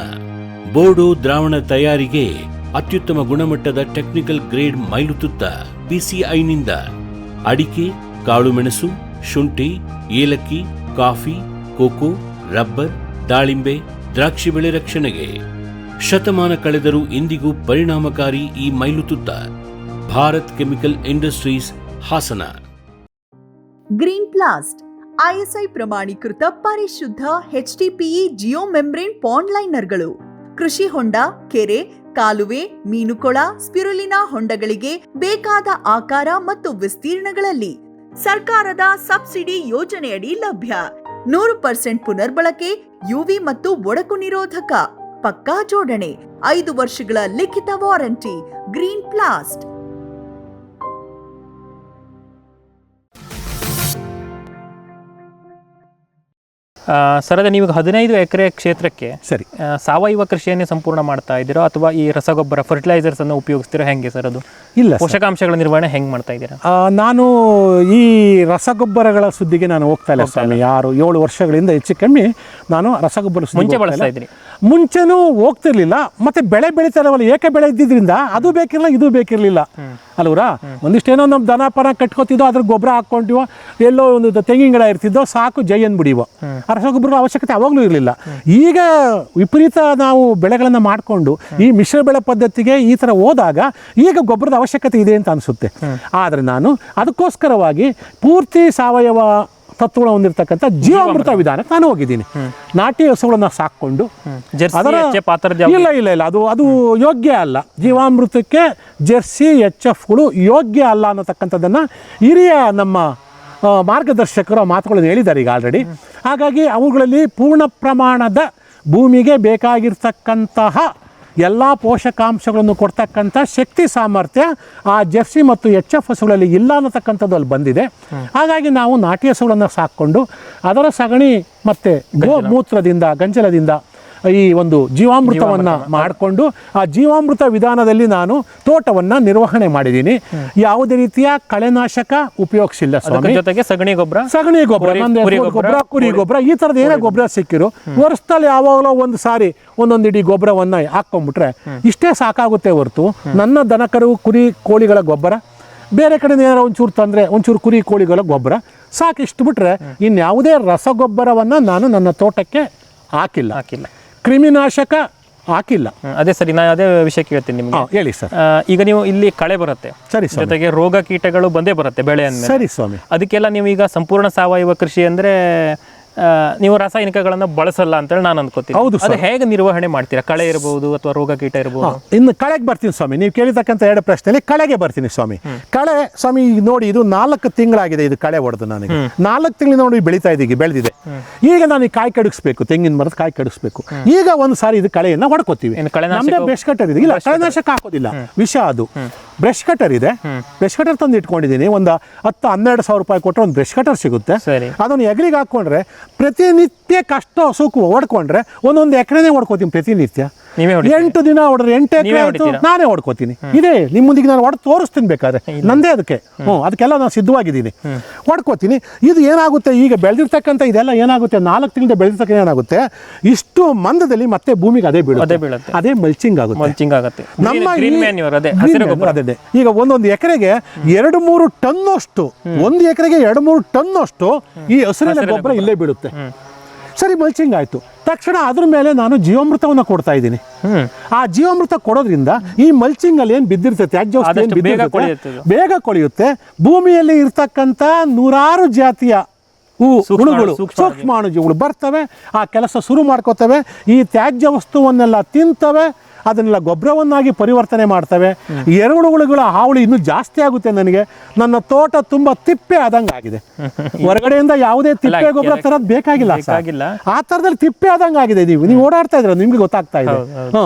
ಬೋರ್ಡೋ ದ್ರಾವಣ ತಯಾರಿಗೆ ಅತ್ಯುತ್ತಮ ಗುಣಮಟ್ಟದ ಟೆಕ್ನಿಕಲ್ ಗ್ರೇಡ್ ಮೈಲುತುತ್ತ BCIನಿಂದ. ಅಡಿಕೆ, ಕಾಳುಮೆಣಸು, ಶುಂಠಿ, ಏಲಕ್ಕಿ, ಕಾಫಿ, ಕೋಕೋ, ರಬ್ಬರ್, ದಾಳಿಂಬೆ, ದ್ರಾಕ್ಷಿ ಬೆಳೆ ರಕ್ಷಣೆಗೆ ಶತಮಾನ ಕಳೆದರೂ ಇಂದಿಗೂ ಪರಿಣಾಮಕಾರಿ ಈ ಮೈಲುತುತ್ತ. Bharat chemical industries, Hassan. Green Plast ISI ಪ್ರಮಾಣೀಕೃತ ಪರಿಶುದ್ಧ HDPE ಜಿಯೋ ಮೆಂಬ್ರೇನ್ ಪಾಂಡ್ ಲೈನರ್ಗಳು. ಕೃಷಿ ಹೊಂಡ, ಕೆರೆ, ಕಾಲುವೆ, ಮೀನುಕೊಳ, ಸ್ಪಿರುಲಿನಾ ಹೊಂಡಗಳಿಗೆ ಬೇಕಾದ ಆಕಾರ ಮತ್ತು ವಿಸ್ತೀರ್ಣಗಳಲ್ಲಿ ಸರ್ಕಾರದ ಸಬ್ಸಿಡಿ ಯೋಜನೆಯಡಿ ಲಭ್ಯ. 100% ಪುನರ್ಬಳಕೆ, UV ಮತ್ತು ಒಡಕು ನಿರೋಧಕ, ಪಕ್ಕಾ ಜೋಡಣೆ, 5 ವರ್ಷಗಳ ಲಿಖಿತ ವಾರಂಟಿ. ಗ್ರೀನ್ ಪ್ಲಾಸ್ಟ್. ಸರ್, ಅದೇ ನೀವು 15 ಎಕರೆ ಕ್ಷೇತ್ರಕ್ಕೆ ಸರಿ ಸಾವಯವ ಕೃಷಿಯನ್ನೇ ಸಂಪೂರ್ಣ ಮಾಡ್ತಾ ಇದ್ದೀರೋ ಅಥವಾ ಈ ರಸಗೊಬ್ಬರ ಫರ್ಟಿಲೈಸರ್ಸ್ ಅನ್ನು ಉಪಯೋಗಿಸ್ತೀರೋ, ಹೆಂಗೆ ಸರ್ ಅದು? ಇಲ್ಲ, ಪೋಷಕಾಂಶಗಳ ನಿರ್ವಹಣೆ ಹೆಂಗೆ ಮಾಡ್ತಾ ಇದ್ದೀರಾ? ನಾನು ಈ ರಸಗೊಬ್ಬರಗಳ ಸುದ್ದಿಗೆ ನಾನು ಹೋಗ್ತಾ ಇಲ್ಲ ಸ್ವಾಮಿ. 7 ವರ್ಷಗಳಿಂದ ಹೆಚ್ಚು ಕಮ್ಮಿ ನಾನು ರಸಗೊಬ್ಬರ ಮುಂಚೆ ಬಳಸ್ತಾ ಇದ್ರಿ? ಮುಂಚೆನೂ ಹೋಗ್ತಿರ್ಲಿಲ್ಲ. ಮತ್ತೆ ಬೆಳೆ ಬೆಳೀತಾರಲ್ಲ, ಏಕ ಬೆಳೆ ಇದ್ದಿದ್ರಿಂದ ಅದು ಬೇಕಿರಲಿಲ್ಲ, ಇದು ಬೇಕಿರಲಿಲ್ಲ ಅಲ್ವರಾ. ಒಂದಿಷ್ಟೇನೋ ನಮ್ಮ ದನ ಪನ ಕಟ್ಕೋತಿದ್ದೋ, ಅದ್ರ ಗೊಬ್ಬರ ಹಾಕ್ಕೊಂಡಿವೋ, ಎಲ್ಲೋ ಒಂದು ತೆಂಗಿನ ಗಿಡ ಇರ್ತಿದ್ದೋ, ಸಾಕು ಜೈ ಅಂದ್ಬಿಡಿವೋ. ಆ ರಸಗೊಬ್ಬರ ಅವಶ್ಯಕತೆ ಅವಾಗಲೂ ಇರಲಿಲ್ಲ. ಈಗ ವಿಪರೀತ ನಾವು ಬೆಳೆಗಳನ್ನು ಮಾಡಿಕೊಂಡು ಈ ಮಿಶ್ರ ಬೆಳೆ ಪದ್ಧತಿಗೆ ಈ ಥರ ಹೋದಾಗ ಈಗ ಗೊಬ್ಬರದ ಅವಶ್ಯಕತೆ ಇದೆ ಅಂತ ಅನಿಸುತ್ತೆ. ಆದರೆ ನಾನು ಅದಕ್ಕೋಸ್ಕರವಾಗಿ ಪೂರ್ತಿ ಸಾವಯವ ತತ್ವಗಳು ಹೊಂದಿರತಕ್ಕಂಥ ಜೀವಾಮೃತ ವಿಧಾನಕ್ಕೆ ನಾನು ಹೋಗಿದ್ದೀನಿ. ನಾಟಿ ಹಸುಗಳನ್ನು ಸಾಕೊಂಡು ಇಲ್ಲ ಅದು ಯೋಗ್ಯ ಅಲ್ಲ. ಜೀವಾಮೃತಕ್ಕೆ ಜೆರ್ಸಿ HFಗಳು ಯೋಗ್ಯ ಅಲ್ಲ ಅನ್ನತಕ್ಕಂಥದ್ದನ್ನು ಹಿರಿಯ ನಮ್ಮ ಮಾರ್ಗದರ್ಶಕರು ಮಾತುಗಳನ್ನು ಹೇಳಿದ್ದಾರೆ ಈಗ ಆಲ್ರೆಡಿ. ಹಾಗಾಗಿ ಅವುಗಳಲ್ಲಿ ಪೂರ್ಣ ಪ್ರಮಾಣದ ಭೂಮಿಗೆ ಬೇಕಾಗಿರ್ತಕ್ಕಂತಹ ಎಲ್ಲ ಪೋಷಕಾಂಶಗಳನ್ನು ಕೊಡ್ತಕ್ಕಂಥ ಶಕ್ತಿ ಸಾಮರ್ಥ್ಯ ಆ ಜೆರ್ಸಿ ಮತ್ತು HF ಹಸುಗಳಲ್ಲಿ ಇಲ್ಲ ಅನ್ನತಕ್ಕಂಥದ್ದು ಅಲ್ಲಿ ಬಂದಿದೆ. ಹಾಗಾಗಿ ನಾವು ನಾಟಿ ಹಸುಗಳನ್ನು ಸಾಕ್ಕೊಂಡು ಅದರ ಸಗಣಿ ಮತ್ತು ಗೋಮೂತ್ರದಿಂದ ಗಂಜಲದಿಂದ ಈ ಒಂದು ಜೀವಾಮೃತವನ್ನು ಮಾಡಿಕೊಂಡು ಆ ಜೀವಾಮೃತ ವಿಧಾನದಲ್ಲಿ ನಾನು ತೋಟವನ್ನು ನಿರ್ವಹಣೆ ಮಾಡಿದ್ದೀನಿ. ಯಾವುದೇ ರೀತಿಯ ಕಳೆನಾಶಕ ಉಪಯೋಗಿಸಿಲ್ಲ ಸ್ವಾಮಿ. ಜೊತೆಗೆ ಸಗಣಿ ಗೊಬ್ಬರ, ಕುರಿ ಗೊಬ್ಬರ ಈ ಥರದ ಏನೇ ಗೊಬ್ಬರ ಸಿಕ್ಕಿರು ವರ್ಷದಲ್ಲಿ ಯಾವಾಗಲೋ ಒಂದು ಸಾರಿ ಒಂದೊಂದು ಇಡೀ ಗೊಬ್ಬರವನ್ನು ಹಾಕ್ಕೊಂಡ್ಬಿಟ್ರೆ ಇಷ್ಟೇ ಸಾಕಾಗುತ್ತೆ ಹೊರತು ನನ್ನ ದನಕರು ಕುರಿ ಕೋಳಿಗಳ ಗೊಬ್ಬರ ಬೇರೆ ಕಡೆ ಏನಾರು ಒಂಚೂರು ತಂದರೆ ಒಂಚೂರು ಕುರಿ ಕೋಳಿಗಳ ಗೊಬ್ಬರ ಸಾಕಿಷ್ಟು ಬಿಟ್ರೆ ಇನ್ಯಾವುದೇ ರಸಗೊಬ್ಬರವನ್ನು ನಾನು ನನ್ನ ತೋಟಕ್ಕೆ ಹಾಕಿಲ್ಲ. ಕ್ರಿಮಿನಾಶಕ ಹಾಕಿಲ್ಲ. ಅದೇ ಸರಿ, ನಾನು ಅದೇ ವಿಷಯ ಕೇಳ್ತೀನಿ ನಿಮ್ಗೆ. ಹೇಳಿ ಸರ್. ಈಗ ನೀವು ಇಲ್ಲಿ ಕಳೆ ಬರುತ್ತೆ, ಸರಿ, ಜೊತೆಗೆ ರೋಗ ಕೀಟಗಳು ಬಂದೇ ಬರುತ್ತೆ ಬೆಳೆ ಅಂದ್ಮೇಲೆ. ಸರಿ ಸ್ವಾಮಿ. ಅದಕ್ಕೆಲ್ಲ ನೀವು ಈಗ ಸಂಪೂರ್ಣ ಸಾವಯವ ಕೃಷಿ ಅಂದ್ರೆ ನೀವು ರಾಸಾಯನಿಕಗಳನ್ನು ಬಳಸಲ್ಲ ಅಂತೇಳಿ ನಾನು ಅನ್ಕೋತೀನಿ. ಹೌದು. ಅದು ಹೇಗೆ ನಿರ್ವಹಣೆ ಮಾಡ್ತೀರಾ? ಕಳೆ ಇರಬಹುದು ಅಥವಾ ರೋಗ ಕೀಟ ಇರಬಹುದು. ಇನ್ನು ಕಳೆಗೆ ಬರ್ತೀನಿ ಸ್ವಾಮಿ. ನೀವು ಕೇಳಿರ್ತಕ್ಕಂಥ ಎರಡು ಪ್ರಶ್ನೆಯಲ್ಲಿ ಕಳೆಗೆ ಬರ್ತೀನಿ ಸ್ವಾಮಿ. ಕಳೆ ಸ್ವಾಮಿ ನೋಡಿ, ಇದು 4 ತಿಂಗಳಾಗಿದೆ ಇದು ಕಳೆ ಹೊಡೆದು ನನಗೆ. 4 ತಿಂಗಳಿಂದ ನೋಡಿ ಬೆಳೆದಿದೆ. ಈಗ ನಾನು ಈ ಕಾಯಿ ಕಡಿಸ್ಬೇಕು, ತೆಂಗಿನ ಮರದ ಕಾಯಿ ಕಡಿಸ್ಬೇಕು. ಈಗ ಒಂದು ಸಾರಿ ಇದು ಕಳೆಯನ್ನ ಹೊಡ್ಕೋತೀವಿ. ನಮ್ದೇ ಬ್ರಷ್ ಕಟರ್ ಇದೆ. ಇಲ್ಲ, ಕಳೆನಾಶಕ ಹಾಕೋದಿಲ್ಲ, ವಿಷ ಅದು. ಬ್ರಷ್ ಕಟರ್ ಇದೆ. ಬ್ರಷ್ ಕಟರ್ ತಂದು ಇಟ್ಕೊಂಡಿದ್ದೀನಿ. ಒಂದು 10-12 ಸಾವಿರ ರೂಪಾಯಿ ಕೊಟ್ಟರೆ ಒಂದು ಬ್ರಷ್ ಕಟರ್ ಸಿಗುತ್ತೆ. ಅದನ್ನು ಎಗ್ಲಿಗೆ ಹಾಕೊಂಡ್ರೆ ಪ್ರತಿನಿತ್ಯ ಕಷ್ಟ ಹಸುಕು ಹೊಡ್ಕೊಂಡ್ರೆ ಒಂದೊಂದು ಎಕರೆನೇ ಹೊಡ್ಕೋತೀನಿ ಪ್ರತಿನಿತ್ಯ. 8 ದಿನ ಹೊಡ್ರೆ 8 ಎಕರೆ ಆಯ್ತು, ನಾನೇ ಹೊಡ್ಕೋತೀನಿ. ಇದೇ ನಿಮ್ಮ ಮುಂದಿಗೆ ನಾನು ಹೊಡೆದು ತೋರಿಸ್ತೀನಿ ಬೇಕಾದ್ರೆ, ನಂದೇ ಅದಕ್ಕೆ. ಅದಕ್ಕೆಲ್ಲ ನಾನು ಸಿದ್ಧವಾಗಿದ್ದೀನಿ, ಹೊಡ್ಕೋತೀನಿ. ಇದು ಏನಾಗುತ್ತೆ, ಈಗ ಬೆಳೆದಿರ್ತಕ್ಕಂಥ ಇದೆಲ್ಲ ಏನಾಗುತ್ತೆ, 4 ತಿಂಗಳಿಂದ ಬೆಳೆದಿರ್ತಕ್ಕಂಥ ಏನಾಗುತ್ತೆ, ಇಷ್ಟು ಮಂದದಲ್ಲಿ ಮತ್ತೆ ಭೂಮಿಗೆ ಅದೇ ಬೀಳುತ್ತೆ, ಅದೇ ಮಲ್ಚಿಂಗ್ ಆಗುತ್ತೆ. ನಮ್ಮ ಅದೇ ಈಗ ಒಂದೊಂದು ಎಕರೆಗೆ 2-3 ಟನ್ನಷ್ಟು, ಒಂದು ಎಕರೆಗೆ 2-3 ಟನ್ನಷ್ಟು ಈ ಹಸಿರಿನ ಗೊಬ್ಬರ ಇಲ್ಲೇ ಬೀಳುತ್ತೆ. ಸರಿ, ಮಲ್ಚಿಂಗ್ ಆಯ್ತು ತಕ್ಷಣ ಅದ್ರ ಮೇಲೆ ನಾನು ಜೀವಾಮೃತವನ್ನು ಕೊಡ್ತಾ ಇದ್ದೀನಿ. ಆ ಜೀವಾಮೃತ ಕೊಡೋದ್ರಿಂದ ಈ ಮಲ್ಚಿಂಗ್ ಅಲ್ಲಿ ಏನು ಬಿದ್ದಿರ್ತದೆ ತ್ಯಾಜ್ಯ ಬೇಗ ಕೊಳೆಯುತ್ತೆ. ಭೂಮಿಯಲ್ಲಿ ಇರ್ತಕ್ಕಂಥ 100 ಜಾತಿಯ ಹುಳುಗಳು, ಸೂಕ್ಷ್ಮಾಣುಜೀವಿಗಳು ಬರ್ತವೆ, ಆ ಕೆಲಸ ಶುರು ಮಾಡ್ಕೋತವೆ. ಈ ತ್ಯಾಜ್ಯ ವಸ್ತುವನ್ನೆಲ್ಲ ತಿಂತವೆ, ಅದನ್ನೆಲ್ಲ ಗೊಬ್ಬರವನ್ನಾಗಿ ಪರಿವರ್ತನೆ ಮಾಡ್ತವೆ. ಎರೆಹುಳುಗಳ ಹಾವಳಿ ಇನ್ನೂ ಜಾಸ್ತಿ ಆಗುತ್ತೆ. ನನಗೆ ನನ್ನ ತೋಟ ತುಂಬಾ ತಿಪ್ಪೆ ಆದಂಗೆ ಆಗಿದೆ. ಹೊರಗಡೆಯಿಂದ ಯಾವುದೇ ತಿಪ್ಪೆ ಗೊಬ್ಬರ ತರೋದು ಬೇಕಾಗಿಲ್ಲ. ಆ ಥರದಲ್ಲಿ ತಿಪ್ಪೆ ಆದಂಗೆ ಆಗಿದೆ. ನೀವು ಓಡಾಡ್ತಾ ಇದ್ರೆ ನಿಮ್ಗೆ ಗೊತ್ತಾಗ್ತಾ ಇದೆ.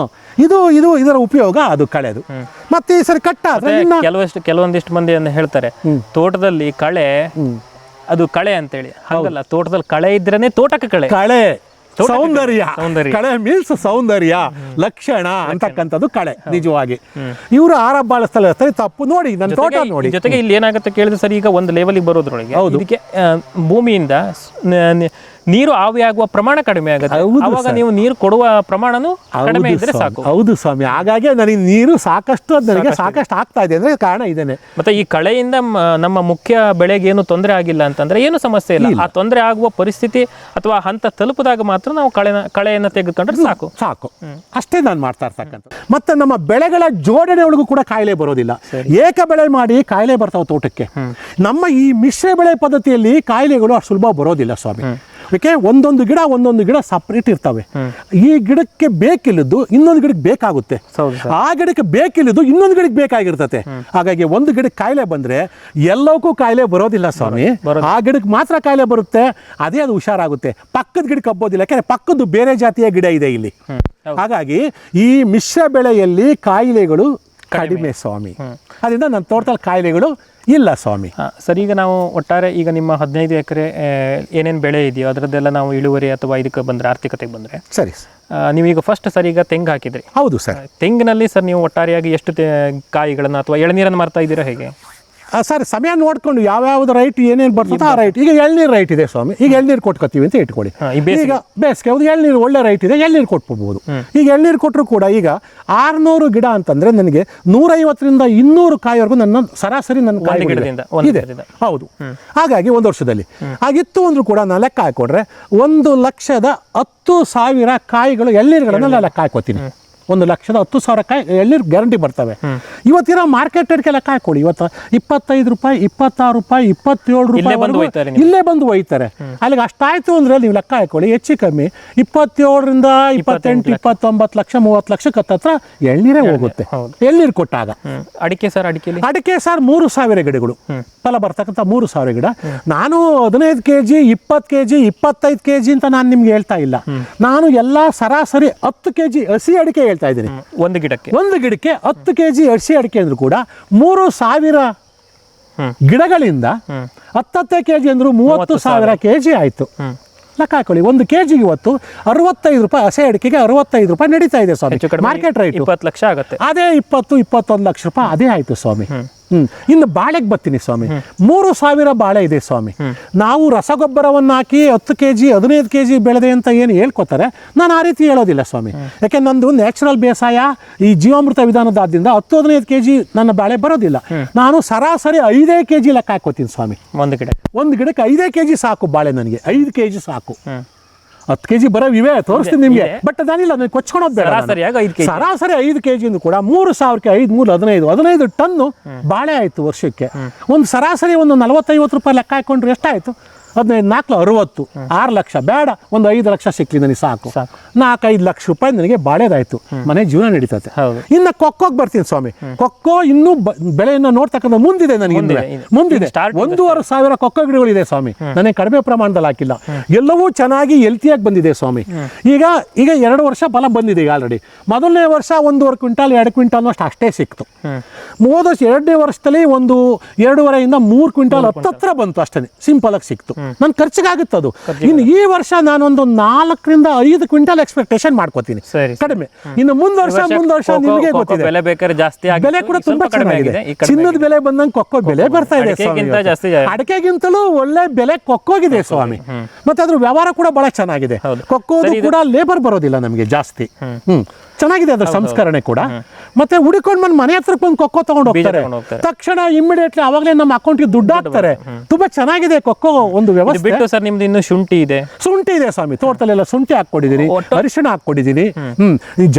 ಇದರ ಉಪಯೋಗ ಅದು ಕಳೆದು. ಮತ್ತೆ ಈ ಸರಿ ಕಟ್ಟಾದ್ರೆ ಕೆಲವೊಂದಿಷ್ಟು ಮಂದಿ ಹೇಳ್ತಾರೆ ತೋಟದಲ್ಲಿ ಕಳೆ ಅದು ಕಳೆ ಅಂತೇಳಿ. ಹಾಗಲ್ಲ, ತೋಟದಲ್ಲಿ ಕಳೆ ಇದ್ರೇನೆ ತೋಟಕ್ಕೆ ಕಳೆ ಸೌಂದರ್ಯ. ಕಳೆ ಮೀನ್ಸ್ ಸೌಂದರ್ಯ ಲಕ್ಷಣ ಅಂತಕ್ಕಂಥದ್ದು ಕಳೆ. ನಿಜವಾಗಿ ಇವರು ಆರೋಪ ಬಳಸ್ತಾ ಇರ್ತಾರೆ, ತಪ್ಪು. ನೋಡಿ ನನ್ನ ತೋಟ ನೋಡಿ. ಜೊತೆಗೆ ಇಲ್ಲಿ ಏನಾಗುತ್ತೆ ಕೇಳಿದ್ರೆ ಸರ್, ಈಗ ಒಂದು ಲೆವೆಲ್ಗೆ ಬರೋದ್ರೊಳಗೆ ಇದಕ್ಕೆ ಭೂಮಿಯಿಂದ ನೀರು ಆವಿಯಾಗುವ ಪ್ರಮಾಣ ಕಡಿಮೆ ಆಗುತ್ತೆ. ಅವಾಗ ನೀವು ನೀರು ಕೊಡುವ ಪ್ರಮಾಣನೂ ಕಡಿಮೆ ಇದ್ರೆ ಸಾಕು. ಹೌದು ಸ್ವಾಮಿ. ಹಾಗಾಗಿ ನನಗೆ ನೀರು ಸಾಕಷ್ಟು ಆಗ್ತಾ ಇದೆ ಅಂದ್ರೆ ಕಾರಣ ಇದೇನೆ. ಮತ್ತೆ ಈ ಕಳೆಯಿಂದ ನಮ್ಮ ಮುಖ್ಯ ಬೆಳೆಗೆ ಏನು ತೊಂದರೆ ಆಗಿಲ್ಲ ಅಂತಂದ್ರೆ ಏನು ಸಮಸ್ಯೆ ಇಲ್ಲ. ಆ ತೊಂದರೆ ಆಗುವ ಪರಿಸ್ಥಿತಿ ಅಥವಾ ಹಂತ ತಲುಪಿದಾಗ ಮಾತ್ರ ನಾವು ಕಳೆಯನ್ನು ತೆಗೆದುಕೊಂಡ್ರೆ ಸಾಕು. ಅಷ್ಟೇ ನಾನು ಮಾಡ್ತಾ ಇರ್ತಕ್ಕಂಥ. ಮತ್ತೆ ನಮ್ಮ ಬೆಳೆಗಳ ಜೋಡಣೆ ಒಳಗೂ ಕೂಡ ಕಾಯಿಲೆ ಬರೋದಿಲ್ಲ. ಏಕ ಬೆಳೆ ಮಾಡಿ ಕಾಯಿಲೆ ಬರ್ತಾವೆ ತೋಟಕ್ಕೆ. ನಮ್ಮ ಈ ಮಿಶ್ರ ಬೆಳೆ ಪದ್ಧತಿಯಲ್ಲಿ ಕಾಯಿಲೆಗಳು ಅಷ್ಟು ಸುಲಭ ಬರೋದಿಲ್ಲ ಸ್ವಾಮಿ. ಯಾಕೆ, ಒಂದೊಂದು ಗಿಡ ಸಪ್ರೇಟ್ ಇರ್ತವೆ. ಈ ಗಿಡಕ್ಕೆ ಬೇಕಿಲ್ಲದ್ದು ಇನ್ನೊಂದು ಗಿಡಕ್ಕೆ ಬೇಕಾಗುತ್ತೆ, ಆ ಗಿಡಕ್ಕೆ ಬೇಕಿಲ್ಲದ್ದು ಇನ್ನೊಂದು ಗಿಡಕ್ಕೆ ಬೇಕಾಗಿರ್ತದೆ. ಹಾಗಾಗಿ ಒಂದು ಗಿಡಕ್ಕೆ ಕಾಯಿಲೆ ಬಂದ್ರೆ ಎಲ್ಲವಕ್ಕೂ ಕಾಯಿಲೆ ಬರೋದಿಲ್ಲ ಸ್ವಾಮಿ. ಆ ಗಿಡಕ್ಕೆ ಮಾತ್ರ ಕಾಯಿಲೆ ಬರುತ್ತೆ, ಅದೇ ಅದು ಹುಷಾರಾಗುತ್ತೆ. ಪಕ್ಕದ ಗಿಡಕ್ಕೆ ಹಬ್ಬೋದಿಲ್ಲ, ಯಾಕಂದ್ರೆ ಪಕ್ಕದ್ದು ಬೇರೆ ಜಾತಿಯ ಗಿಡ ಇದೆ ಇಲ್ಲಿ. ಹಾಗಾಗಿ ಈ ಮಿಶ್ರ ಬೆಳೆಯಲ್ಲಿ ಕಾಯಿಲೆಗಳು ಕಡಿಮೆ ಸ್ವಾಮಿ. ಅದರಿಂದ ನನ್ನ ತೋಟದಲ್ಲಿ ಕಾಯಿಲೆಗಳು ಇಲ್ಲ ಸ್ವಾಮಿ. ಸರ್, ಈಗ ನಾವು ಒಟ್ಟಾರೆ ಈಗ ನಿಮ್ಮ 15 ಎಕರೆ ಏನೇನು ಬೆಳೆ ಇದೆಯೋ ಅದರದ್ದೆಲ್ಲ ನಾವು ಇಳುವರಿ ಅಥವಾ ಇದಕ್ಕೆ ಬಂದರೆ ಆರ್ಥಿಕತೆಗೆ ಬಂದರೆ ಸರಿ. ನೀವೀಗ ಫಸ್ಟ್ ಸರ್ ಈಗ ತೆಂಗು ಹಾಕಿದ್ರಿ. ಹೌದು ಸರ್. ತೆಂಗಿನಲ್ಲಿ ಸರ್ ನೀವು ಒಟ್ಟಾರೆಯಾಗಿ ಎಷ್ಟು ಕಾಯಿಗಳನ್ನು ಅಥವಾ ಎಳನೀರನ್ನು ಮಾರ್ತಾ ಇದ್ದೀರಾ ಹೇಗೆ? ಸರ್ ಸಮಯ ನೋಡ್ಕೊಂಡು ಯಾವ್ಯಾವ್ದು ರೈಟ್ ಏನೇನು ಬರ್ತದೋ ಆ ರೈಟ್. ಈಗ ಎಳ್ನೀರು ರೈಟ್ ಇದೆ ಸ್ವಾಮಿ, ಈಗ ಎಳ್ನೀರು ಕೊಟ್ಕೊತೀವಿ ಅಂತ ಇಟ್ಕೊಳ್ಳಿ. ಈಗ ಬೇಸಿಗೆ ಹೌದು ಎಳ್ನೀರು ಒಳ್ಳೆ ರೈಟ್ ಇದೆ, ಎಳ್ನೀರು ಕೊಟ್ಬಿಡ್ಬೋದು. ಈಗ ಎಳ್ನೀರು ಕೊಟ್ಟರು ಕೂಡ ಈಗ 600 ಗಿಡ ಅಂತಂದರೆ ನನಗೆ 150ರಿಂದ 200 ಕಾಯಿವರೆಗೂ ನನ್ನ ಸರಾಸರಿ ನನ್ನ ಕಾಯಿ ಇದೆ. ಹೌದು, ಹಾಗಾಗಿ ಒಂದು ವರ್ಷದಲ್ಲಿ ಆಗಿತ್ತು ಅಂದರೂ ಕೂಡ ನಾನು ಲೆಕ್ಕ ಹಾಕೊಡ್ರೆ 1,10,000 ಕಾಯಿಗಳು ಎಳ್ನೀರುಗಳನ್ನ ಲೆಕ್ಕ ಹಾಕೋತೀನಿ. 1,10,000 ಕಾಯಿ ಎಳ್ನೀರು ಗ್ಯಾರಂಟಿ ಬರ್ತವೆ. ಇವತ್ತಿರೋ ಮಾರ್ಕೆಟ್ ರೇಟ್ಗೆ ಲೆಕ್ಕ ಹಾಕೊಳ್ಳಿ, ಇವತ್ತು 25 ರೂಪಾಯಿ, 26 ರೂಪಾಯಿ, 27 ರೂಪಾಯಿ ಇಲ್ಲೇ ಬಂದು ಒಯ್ತಾರೆ. ಅಲ್ಲಿಗೆ ಅಷ್ಟಾಯ್ತು ಅಂದ್ರೆ ನೀವು ಲೆಕ್ಕ ಹಾಕೊಳ್ಳಿ, ಹೆಚ್ಚು ಕಮ್ಮಿ 27ರಿಂದ 28, 29 ಲಕ್ಷ, 30 ಲಕ್ಷಕ್ಕೆ ಹತ್ತತ್ರ ಎಳ್ನೀರೇ ಹೋಗುತ್ತೆ ಎಳ್ನೀರು ಕೊಟ್ಟಾಗ. ಅಡಿಕೆ ಸರ್, ಅಡಿಕೆ ಸರ್ 3,000 ಗಿಡಗಳು ಫಲ ಬರ್ತಕ್ಕಂಥ 3,000 ಗಿಡ. ನಾನು 15 kg, 20 kg, 25 kg ಅಂತ ನಾನು ನಿಮ್ಗೆ ಹೇಳ್ತಾ ಇಲ್ಲ. ನಾನು ಎಲ್ಲ ಸರಾಸರಿ 10 kg ಹಸಿ ಅಡಿಕೆ ಹೇಳ್ತಾ ಇದ್ದೀನಿ. ಒಂದು ಗಿಡಕ್ಕೆ 10 kg ಹಸಿ ಅಡಿಕೆ ಅಂದ್ರೂ ಕೂಡ 3,000 ಗಿಡಗಳಿಂದ 10 kg ಅಂದ್ರು 30,000 kg ಆಯ್ತು. ಲೆಕ್ಕ ಹಾಕೊಳ್ಳಿ, 1 kg ಇವತ್ತು 65 ರೂಪಾಯಿ, ಹಸಿ ಅಡಿಕೆಗೆ 65 ರೂಪಾಯಿ ನಡೀತಾ ಇದೆ ಸ್ವಾಮಿ ಮಾರ್ಕೆಟ್ ರೈಟ್. 20 ಲಕ್ಷ ಆಗುತ್ತೆ. ಅದೇ 20-21 ಲಕ್ಷ ರೂಪಾಯಿ ಅದೇ ಆಯ್ತು ಸ್ವಾಮಿ. ಇನ್ನು ಬಾಳೆಗೆ ಬರ್ತೀನಿ ಸ್ವಾಮಿ. 3,000 ಬಾಳೆ ಇದೆ ಸ್ವಾಮಿ. ನಾವು ರಸಗೊಬ್ಬರವನ್ನು ಹಾಕಿ 10 kg 15 kg ಬೆಳೆದೆ ಅಂತ ಏನು ಹೇಳ್ಕೊತಾರೆ, ನಾನು ಆ ರೀತಿ ಹೇಳೋದಿಲ್ಲ ಸ್ವಾಮಿ. ಯಾಕೆ ನಂದು ನ್ಯಾಚುರಲ್ ಬೇಸಾಯ, ಈ ಜೀವಾಮೃತ ವಿಧಾನದಾದ್ರಿಂದ 10-15 kg ನನ್ನ ಬಾಳೆ ಬರೋದಿಲ್ಲ. ನಾನು ಸರಾಸರಿ 5 kg ಲೆಕ್ಕ ಹಾಕೋತೀನಿ ಸ್ವಾಮಿ. ಒಂದು ಗಿಡಕ್ಕೆ 5 kg ಸಾಕು ಬಾಳೆ, ನನಗೆ 5 kg ಸಾಕು. 10 kg ಬರೋವು ಇವೆ, ತೋರಿಸ್ತೀನಿ ನಿಮಗೆ. ಬಟ್ ಅದಾನಿಲ್ಲ, ನನಗೆ ಕೊಚ್ಕೊಳೋದು ಬೇಡ. ಸರಾಸರಿ 5 kg ಕೂಡ 3,000ಕ್ಕೆ 5, 3, 15 ಟನ್ನು ಬಾಳೆ ಆಯ್ತು ವರ್ಷಕ್ಕೆ. ಒಂದು ಸರಾಸರಿ ಒಂದು 40-50 ರೂಪಾಯಿ ಲೆಕ್ಕ ಹಾಕೊಂಡ್ರೆ ಎಷ್ಟಾಯ್ತು? 15, 4, 60, 6 ಲಕ್ಷ ಬೇಡ, ಒಂದು 5 ಲಕ್ಷ ಸಿಕ್ಲಿ ನನಗೆ ಸಾಕು. 4-5 ಲಕ್ಷ ರೂಪಾಯಿ ನನಗೆ ಬಾಳೆದಾಯ್ತು, ಮನೆ ಜೀವನ ನಡೀತದೆ. ಇನ್ನು ಕೊಕ್ಕೋಗೆ ಬರ್ತೀನಿ ಸ್ವಾಮಿ. ಕೊಕ್ಕೋ ಇನ್ನೂ ಬೆಳೆಯನ್ನು ನೋಡ್ತಕ್ಕಂಥ ಮುಂದಿದೆ ನನಗೆ, ಮುಂದಿದೆ 1,500 ಕೊಕ್ಕೋ ಗಿಡಗಳಿದೆ ಸ್ವಾಮಿ. ನನಗೆ ಕಡಿಮೆ ಪ್ರಮಾಣದಲ್ಲಿ ಹಾಕಿಲ್ಲ, ಎಲ್ಲವೂ ಚೆನ್ನಾಗಿ ಹೆಲ್ತಿಯಾಗಿ ಬಂದಿದೆ ಸ್ವಾಮಿ. ಈಗ 2 ವರ್ಷ ಫಲ ಬಂದಿದೆ ಈಗ ಆಲ್ರೆಡಿ. ಮೊದಲನೇ ವರ್ಷ 1.5 ಕ್ವಿಂಟಾಲ್ 2 ಕ್ವಿಂಟಾಲ್ ಅಷ್ಟೇ ಸಿಕ್ತು. 2ನೇ ವರ್ಷದಲ್ಲಿ ಒಂದು 2.5ರಿಂದ 3 ಕ್ವಿಂಟಾಲ್ ಹತ್ತತ್ರ ಬಂತು, ಅಷ್ಟೇ ಸಿಂಪಲ್ ಆಗಿ ಸಿಕ್ತು. ನನ್ನ ಖರ್ಚಿಗಾಗುತ್ತೆ ಅದು. ಇನ್ನು ಈ ವರ್ಷ ನಾನೊಂದು 4ರಿಂದ 5 ಕ್ವಿಂಟಲ್ ಎಕ್ಸ್ಪೆಕ್ಟೇಷನ್ ಮಾಡ್ಕೋತೀನಿ, ಕಡಿಮೆ. ಇನ್ನು ಮುಂದೆ ವರ್ಷ ನಿಮಗೆ ಗೊತ್ತಿದೆ, ಬೆಲೆ ಕೂಡ ತುಂಬಾ ಚೆನ್ನಾಗಿದೆ. ಚಿನ್ನದ ಬೆಲೆ ಬಂದಂಗೆ ಕೊಕ್ಕೋ ಬೆಲೆ ಬರ್ತಾ ಇದೆ ಸ್ವಾಮಿ. ಅಡಿಕೆಗಿಂತಲೂ ಒಳ್ಳೆ ಬೆಲೆ ಕೊಕ್ಕೋಗಿದೆ ಸ್ವಾಮಿ. ಮತ್ತೆ ಅದ್ರ ವ್ಯವಹಾರ ಕೂಡ ಬಹಳ ಚೆನ್ನಾಗಿದೆ. ಕೊಕ್ಕೋದು ಕೂಡ ಲೇಬರ್ ಬರೋದಿಲ್ಲ ನಮಗೆ ಜಾಸ್ತಿ. ಚೆನ್ನಾಗಿದೆ ಅದರ ಸಂಸ್ಕರಣೆ ಕೂಡ. ಮತ್ತೆ ಹುಡುಕೊಂಡು ಬಂದು ಮನೆ ಹತ್ರಕ್ಕೆ ಬಂದು ಕೊಕ್ಕೋ ತಗೊಂಡು ಹೋಗ್ತಾರೆ ತಕ್ಷಣ, ಇಮಿಡಿಯೇಟ್ಲಿ ಅವಾಗಲೇ ನಮ್ಮ ಅಕೌಂಟ್ಗೆ ದುಡ್ಡು ಹಾಕ್ತಾರೆ. ತುಂಬಾ ಚೆನ್ನಾಗಿದೆ ಕೊಕ್ಕೋ ಒಂದು ವ್ಯವಸ್ಥೆ. ಬಿಟ್ಟು ಸರ್ ನಿಮ್ದು ಇನ್ನು ಶುಂಠಿ ಇದೆ ಸ್ವಾಮಿ. ತೋಟದಲ್ಲೆಲ್ಲ ಶುಂಠಿ ಹಾಕೊಂಡಿದ್ದೀನಿ, ಅರಿಶಿಣ ಹಾಕೊಂಡಿದ್ದೀನಿ,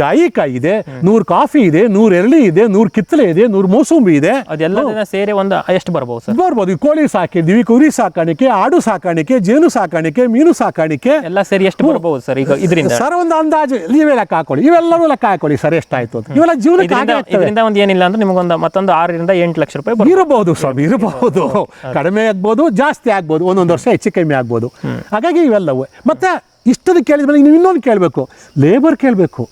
ಜಾಯಿಕಾಯಿ ಇದೆ, 100 ಕಾಫಿ ಇದೆ, 100 ಎರ್ಲಿ ಇದೆ, 100 ಕಿತ್ತಲೆ ಇದೆ, 100 ಮೋಸಂಬಿ ಇದೆ. ಅದೆಲ್ಲ ಸೇರಿ ಒಂದು ಎಷ್ಟು ಬರ್ಬೋದು ಸರ್? ಬರ್ಬೋದು. ಕೋಳಿ ಸಾಕಿದ್ದೀವಿ, ಕುರಿ ಸಾಕಾಣಿಕೆ, ಆಡು ಸಾಕಾಣಿಕೆ, ಜೇನು ಸಾಕಾಣಿಕೆ, ಮೀನು ಸಾಕಾಣಿಕೆ ಎಲ್ಲ ಸೇರಿ ಎಷ್ಟು ಬರ್ಬೋದು ಸರ್ ಈಗ ಇದರಿಂದ? ಸರ್ ಒಂದು ಅಂದಾಜು ನೀವೇ ಲೆಕ್ಕ ಹಾಕೊಳ್ಳಿ, ಇವೆಲ್ಲರೂ ಲೆಕ್ಕ ಹಾಕೊಳ್ಳಿ ಸರ್ ಎಷ್ಟಾಯ್ತು ಅಂತ. ಇವೆಲ್ಲ ಇದರಿಂದ ಒಂದು ಏನಿಲ್ಲ ಅಂದ್ರೆ ನಿಮಗೊಂದು ಮತ್ತೊಂದು 6ರಿಂದ 8 ಲಕ್ಷ ರೂಪಾಯಿ ಇರಬಹುದು ಸ್ವಾಮಿ, ಇರಬಹುದು. ಕಡಿಮೆ ಆಗ್ಬೋದು, ಜಾಸ್ತಿ ಆಗ್ಬೋದು, ಒಂದೊಂದು ವರ್ಷ ಹೆಚ್ಚು ಕಮ್ಮಿ ಆಗ್ಬೋದು. ಹಾಗಾಗಿ ಇವೆಲ್ಲವೂ. ಮತ್ತೆ ಇಷ್ಟದ ಕೇಳಿದ್ಮೇಲೆ ನೀವು ಇನ್ನೊಂದು ಕೇಳಬೇಕು, ಲೇಬರ್ ಕೇಳಬೇಕು.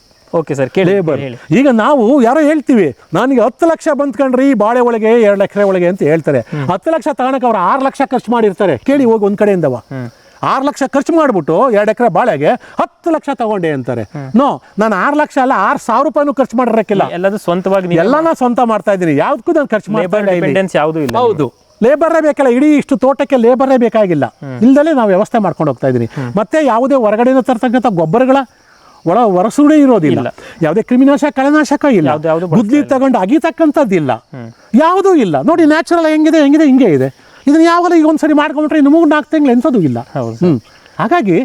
Okay sir, labour. ಈಗ ನಾವು ಯಾರೋ ಹೇಳ್ತೀವಿ ನನಗೆ 10 ಲಕ್ಷ ಬಂದ್ಕೊಂಡ್ರಿ ಬಾಳೆ ಒಳಗೆ 2 ಎಕರೆ ಒಳಗೆ ಅಂತ ಹೇಳ್ತಾರೆ. 10 ಲಕ್ಷ ತಗೊಳಕ್ಕೆ ಅವ್ರು 6 ಲಕ್ಷ ಖರ್ಚು ಮಾಡಿರ್ತಾರೆ. ಕೇಳಿ ಹೋಗಿ ಒಂದ್ ಕಡೆಯಿಂದವ 6 ಲಕ್ಷ ಖರ್ಚು ಮಾಡ್ಬಿಟ್ಟು 2 ಎಕರೆ ಬಾಳೆಗೆ 10 ಲಕ್ಷ ತಗೊಂಡೆ ಅಂತಾರೆ. ನೋ, ನಾನು 6 ಲಕ್ಷ ಅಲ್ಲ 6,000 ರೂಪಾಯಿನೂ ಖರ್ಚು ಮಾಡಿರಕ್ಕಿಲ್ಲ. ಎಲ್ಲದೂ ಸ್ವಂತವಾಗಿ ಎಲ್ಲಾನ ಸ್ವಂತ ಮಾಡ್ತಾ ಇದ್ದೀನಿ, ಯಾವ್ದಕ್ಕೂ ನಾನು ಖರ್ಚು ಮಾಡ್ತಾ ಇಲ್ಲ. ಹೌದು, ಲೇಬರೇ ಬೇಕಲ್ಲ, ಇಡೀ ಇಷ್ಟು ತೋಟಕ್ಕೆ ಲೇಬರೇ ಬೇಕಾಗಿಲ್ಲ. ಇಲ್ದಲೇ ನಾವು ವ್ಯವಸ್ಥೆ ಮಾಡ್ಕೊಂಡು ಹೋಗ್ತಾ ಇದ್ದೀನಿ. ಮತ್ತೆ ಯಾವುದೇ ಹೊರಗಡೆಯಿಂದ ತರ್ತಕ್ಕಂಥ ಗೊಬ್ಬರಗಳ ಹೊರಸುಡಿ ಇರೋದಿಲ್ಲ, ಯಾವುದೇ ಕ್ರಿಮಿನಾಶಕ ಕಳೆನಾಶಕ ಇಲ್ಲ, ಗುದ್ಲಿ ತಗೊಂಡು ಅಗಿತಕ್ಕಂಥದ್ದಿಲ್ಲ, ಯಾವುದೂ ಇಲ್ಲ. ನೋಡಿ ನ್ಯಾಚುರಲ್ ಹೆಂಗಿದೆ ಹಿಂಗೆ ಇದೆ. ಇದನ್ನ ಯಾವಾಗ ಈಗ ಒಂದ್ಸರಿ ಮಾಡ್ಕೊಂಡ್ರೆ ಇನ್ನು 3-4 ತಿಂಗಳು ಎಂಥದ್ದು ಇಲ್ಲ. ಹಾಗಾಗಿ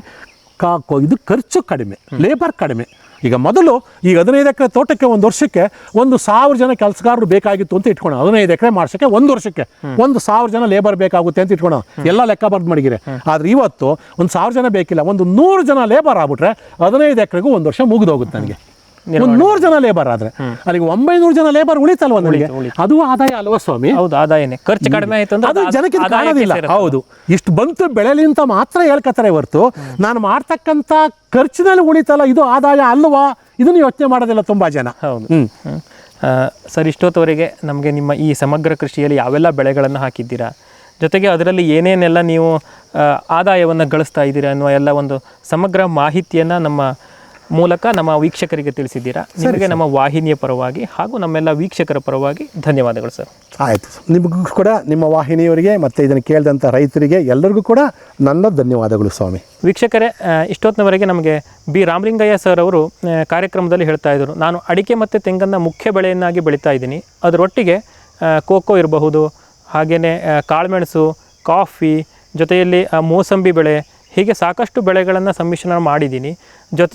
ಇದು ಖರ್ಚು ಕಡಿಮೆ, ಲೇಬರ್ ಕಡಿಮೆ. ಈಗ ಮೊದಲು ಈ 15 ಎಕರೆ ತೋಟಕ್ಕೆ ಒಂದು ವರ್ಷಕ್ಕೆ 1,000 ಜನ ಕೆಲಸಗಾರರು ಬೇಕಾಗಿತ್ತು ಅಂತ ಇಟ್ಕೋಣ. 15 ಎಕರೆ ಮಾಡ್ಸೋಕ್ಕೆ ಒಂದು ವರ್ಷಕ್ಕೆ 1,000 ಜನ ಲೇಬರ್ ಬೇಕಾಗುತ್ತೆ ಅಂತ ಇಟ್ಕೋಣ. ಎಲ್ಲ ಲೆಕ್ಕ ಬರ್ದು ಮಡಗಿರೆ. ಆದ್ರೆ ಇವತ್ತು 1,000 ಜನ ಬೇಕಿಲ್ಲ, 100 ಜನ ಲೇಬರ್ ಆಗ್ಬಿಟ್ರೆ 15 ಎಕರೆಗೂ ಒಂದು ವರ್ಷ ಮುಗಿದೋಗುತ್ತೆ ನನಗೆ. 100 ಜನ ಲೇಬರ್ ಆದ್ರೆ ಅಲ್ಲಿಗೆ 900 ಜನ ಲೇಬರ್ ಉಳಿತಲ್ವ ನನಗೆ. ಅದು ಆದಾಯ ಅಲ್ವಾ ಸ್ವಾಮಿ? ಹೌದು, ಆದಾಯನೇ. ಖರ್ಚು ಕಡಿಮೆ ಆಯ್ತು ಅಂದ್ರೆ ಅದು ಜನಕ್ಕೆ ಕಾಣೋದಿಲ್ಲ. ಹೌದು, ಇಷ್ಟು ಬಂತು ಬೆಳೆಲಿಂತ ಮಾತ್ರ ಹೇಳ್ಕತ್ತಾರೆ ಹೊರತು ನಾನು ಮಾಡ್ತಕ್ಕಂಥ ಖರ್ಚಿನಲ್ಲಿ ಉಳಿತಲ್ಲ ಇದು ಆದಾಯ ಅಲ್ವಾ, ಇದನ್ನು ಯೋಚನೆ ಮಾಡೋದಿಲ್ಲ ತುಂಬಾ ಜನ. ಹೌದು. ಸರ್, ಇಷ್ಟೊತ್ತವರೆಗೆ ನಮಗೆ ನಿಮ್ಮ ಈ ಸಮಗ್ರ ಕೃಷಿಯಲ್ಲಿ ಯಾವೆಲ್ಲ ಬೆಳೆಗಳನ್ನು ಹಾಕಿದ್ದೀರಾ, ಜೊತೆಗೆ ಅದರಲ್ಲಿ ಏನೇನೆಲ್ಲ ನೀವು ಆದಾಯವನ್ನು ಗಳಿಸ್ತಾ ಇದ್ದೀರಾ ಅನ್ನುವ ಎಲ್ಲ ಒಂದು ಸಮಗ್ರ ಮಾಹಿತಿಯನ್ನು ನಮ್ಮ ಮೂಲಕ ನಮ್ಮ ವೀಕ್ಷಕರಿಗೆ ತಿಳಿಸಿದ್ದೀರಾ. ನಿಮಗೆ ನಮ್ಮ ವಾಹಿನಿಯ ಪರವಾಗಿ ಹಾಗೂ ನಮ್ಮೆಲ್ಲ ವೀಕ್ಷಕರ ಪರವಾಗಿ ಧನ್ಯವಾದಗಳು ಸರ್. ಆಯಿತು ಸರ್, ನಿಮಗೂ ಕೂಡ ನಿಮ್ಮ ವಾಹಿನಿಯವರಿಗೆ ಮತ್ತು ಇದನ್ನು ಕೇಳಿದಂಥ ರೈತರಿಗೆ ಎಲ್ಲರಿಗೂ ಕೂಡ ನನ್ನ ಧನ್ಯವಾದಗಳು ಸ್ವಾಮಿ. ವೀಕ್ಷಕರೇ, ಇಷ್ಟೊತ್ತಿನವರೆಗೆ ನಮಗೆ ಬಿ ರಾಮಲಿಂಗಯ್ಯ ಸರ್ ಅವರು ಕಾರ್ಯಕ್ರಮದಲ್ಲಿ ಹೇಳ್ತಾ ಇದ್ದರು, ನಾನು ಅಡಿಕೆ ಮತ್ತು ತೆಂಗನ್ನು ಮುಖ್ಯ ಬೆಳೆಯನ್ನಾಗಿ ಬೆಳೀತಾ ಇದ್ದೀನಿ, ಅದರೊಟ್ಟಿಗೆ ಕೋಕೋ ಇರಬಹುದು, ಹಾಗೆಯೇ ಕಾಳುಮೆಣಸು, ಕಾಫಿ, ಜೊತೆಯಲ್ಲಿ ಮೋಸಂಬಿ ಬೆಳೆ, ಹೀಗೆ ಸಾಕಷ್ಟು ಬೆಳೆಗಳನ್ನು ಸಮ್ಮಿಶ್ರಣ ಮಾಡಿದ್ದೀನಿ.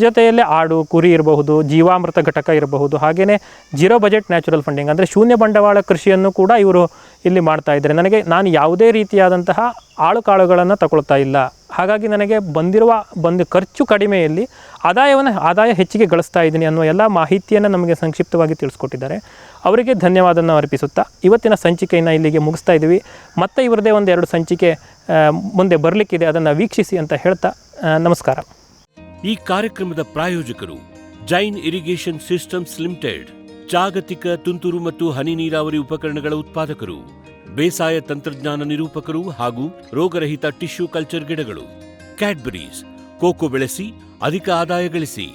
ಜೊತೆಯಲ್ಲೇ ಆಡು, ಕುರಿ ಇರಬಹುದು, ಜೀವಾಮೃತ ಘಟಕ ಇರಬಹುದು, ಹಾಗೆಯೇ ಜೀರೋ ಬಜೆಟ್ ನ್ಯಾಚುರಲ್ ಫಂಡಿಂಗ್ ಅಂದರೆ ಶೂನ್ಯ ಬಂಡವಾಳ ಕೃಷಿಯನ್ನು ಕೂಡ ಇವರು ಇಲ್ಲಿ ಮಾಡ್ತಾ ಇದ್ದಾರೆ. ನಾನು ಯಾವುದೇ ರೀತಿಯಾದಂತಹ ಆಳುಕಾಳುಗಳನ್ನು ತಗೊಳ್ತಾ ಇಲ್ಲ. ಹಾಗಾಗಿ ನನಗೆ ಬಂದು ಖರ್ಚು ಕಡಿಮೆಯಲ್ಲಿ ಆದಾಯ ಹೆಚ್ಚಿಗೆ ಗಳಿಸ್ತಾ ಇದ್ದೀನಿ ಅನ್ನೋ ಎಲ್ಲ ಮಾಹಿತಿಯನ್ನು ನಮಗೆ ಸಂಕ್ಷಿಪ್ತವಾಗಿ ತಿಳಿಸ್ಕೊಟ್ಟಿದ್ದಾರೆ. ಅವರಿಗೆ ಧನ್ಯವಾದವನ್ನು ಅರ್ಪಿಸುತ್ತಾ ಇವತ್ತಿನ ಸಂಚಿಕೆಯನ್ನು ಇಲ್ಲಿಗೆ ಮುಗಿಸ್ತಾ ಇದ್ದೀವಿ. ಮತ್ತೆ ಇವರದೇ ಒಂದೆರಡು ಸಂಚಿಕೆ ಮುಂದೆ ಬರಲಿಕ್ಕಿದೆ, ಅದನ್ನು ವೀಕ್ಷಿಸಿ ಅಂತ ಹೇಳ್ತಾ ನಮಸ್ಕಾರ. ಈ ಕಾರ್ಯಕ್ರಮದ ಪ್ರಾಯೋಜಕರು ಜೈನ್ ಇರಿಗೇಷನ್ ಸಿಸ್ಟಮ್ಸ್ ಲಿಮಿಟೆಡ್, ಜಾಗತಿಕ ತುಂತುರು ಮತ್ತು ಹನಿ ನೀರಾವರಿ ಉಪಕರಣಗಳ ಉತ್ಪಾದಕರು, ಬೇಸಾಯ ತಂತ್ರಜ್ಞಾನ ನಿರೂಪಕರು ಹಾಗೂ ರೋಗರಹಿತ ಟಿಶ್ಯೂ ಕಲ್ಚರ್ ಗಿಡಗಳು. ಕ್ಯಾಡ್ಬರೀಸ್, ಕೋಕೋ ಬೆಳೆಸಿ ಅಧಿಕ ಆದಾಯ ಗಳಿಸಿ.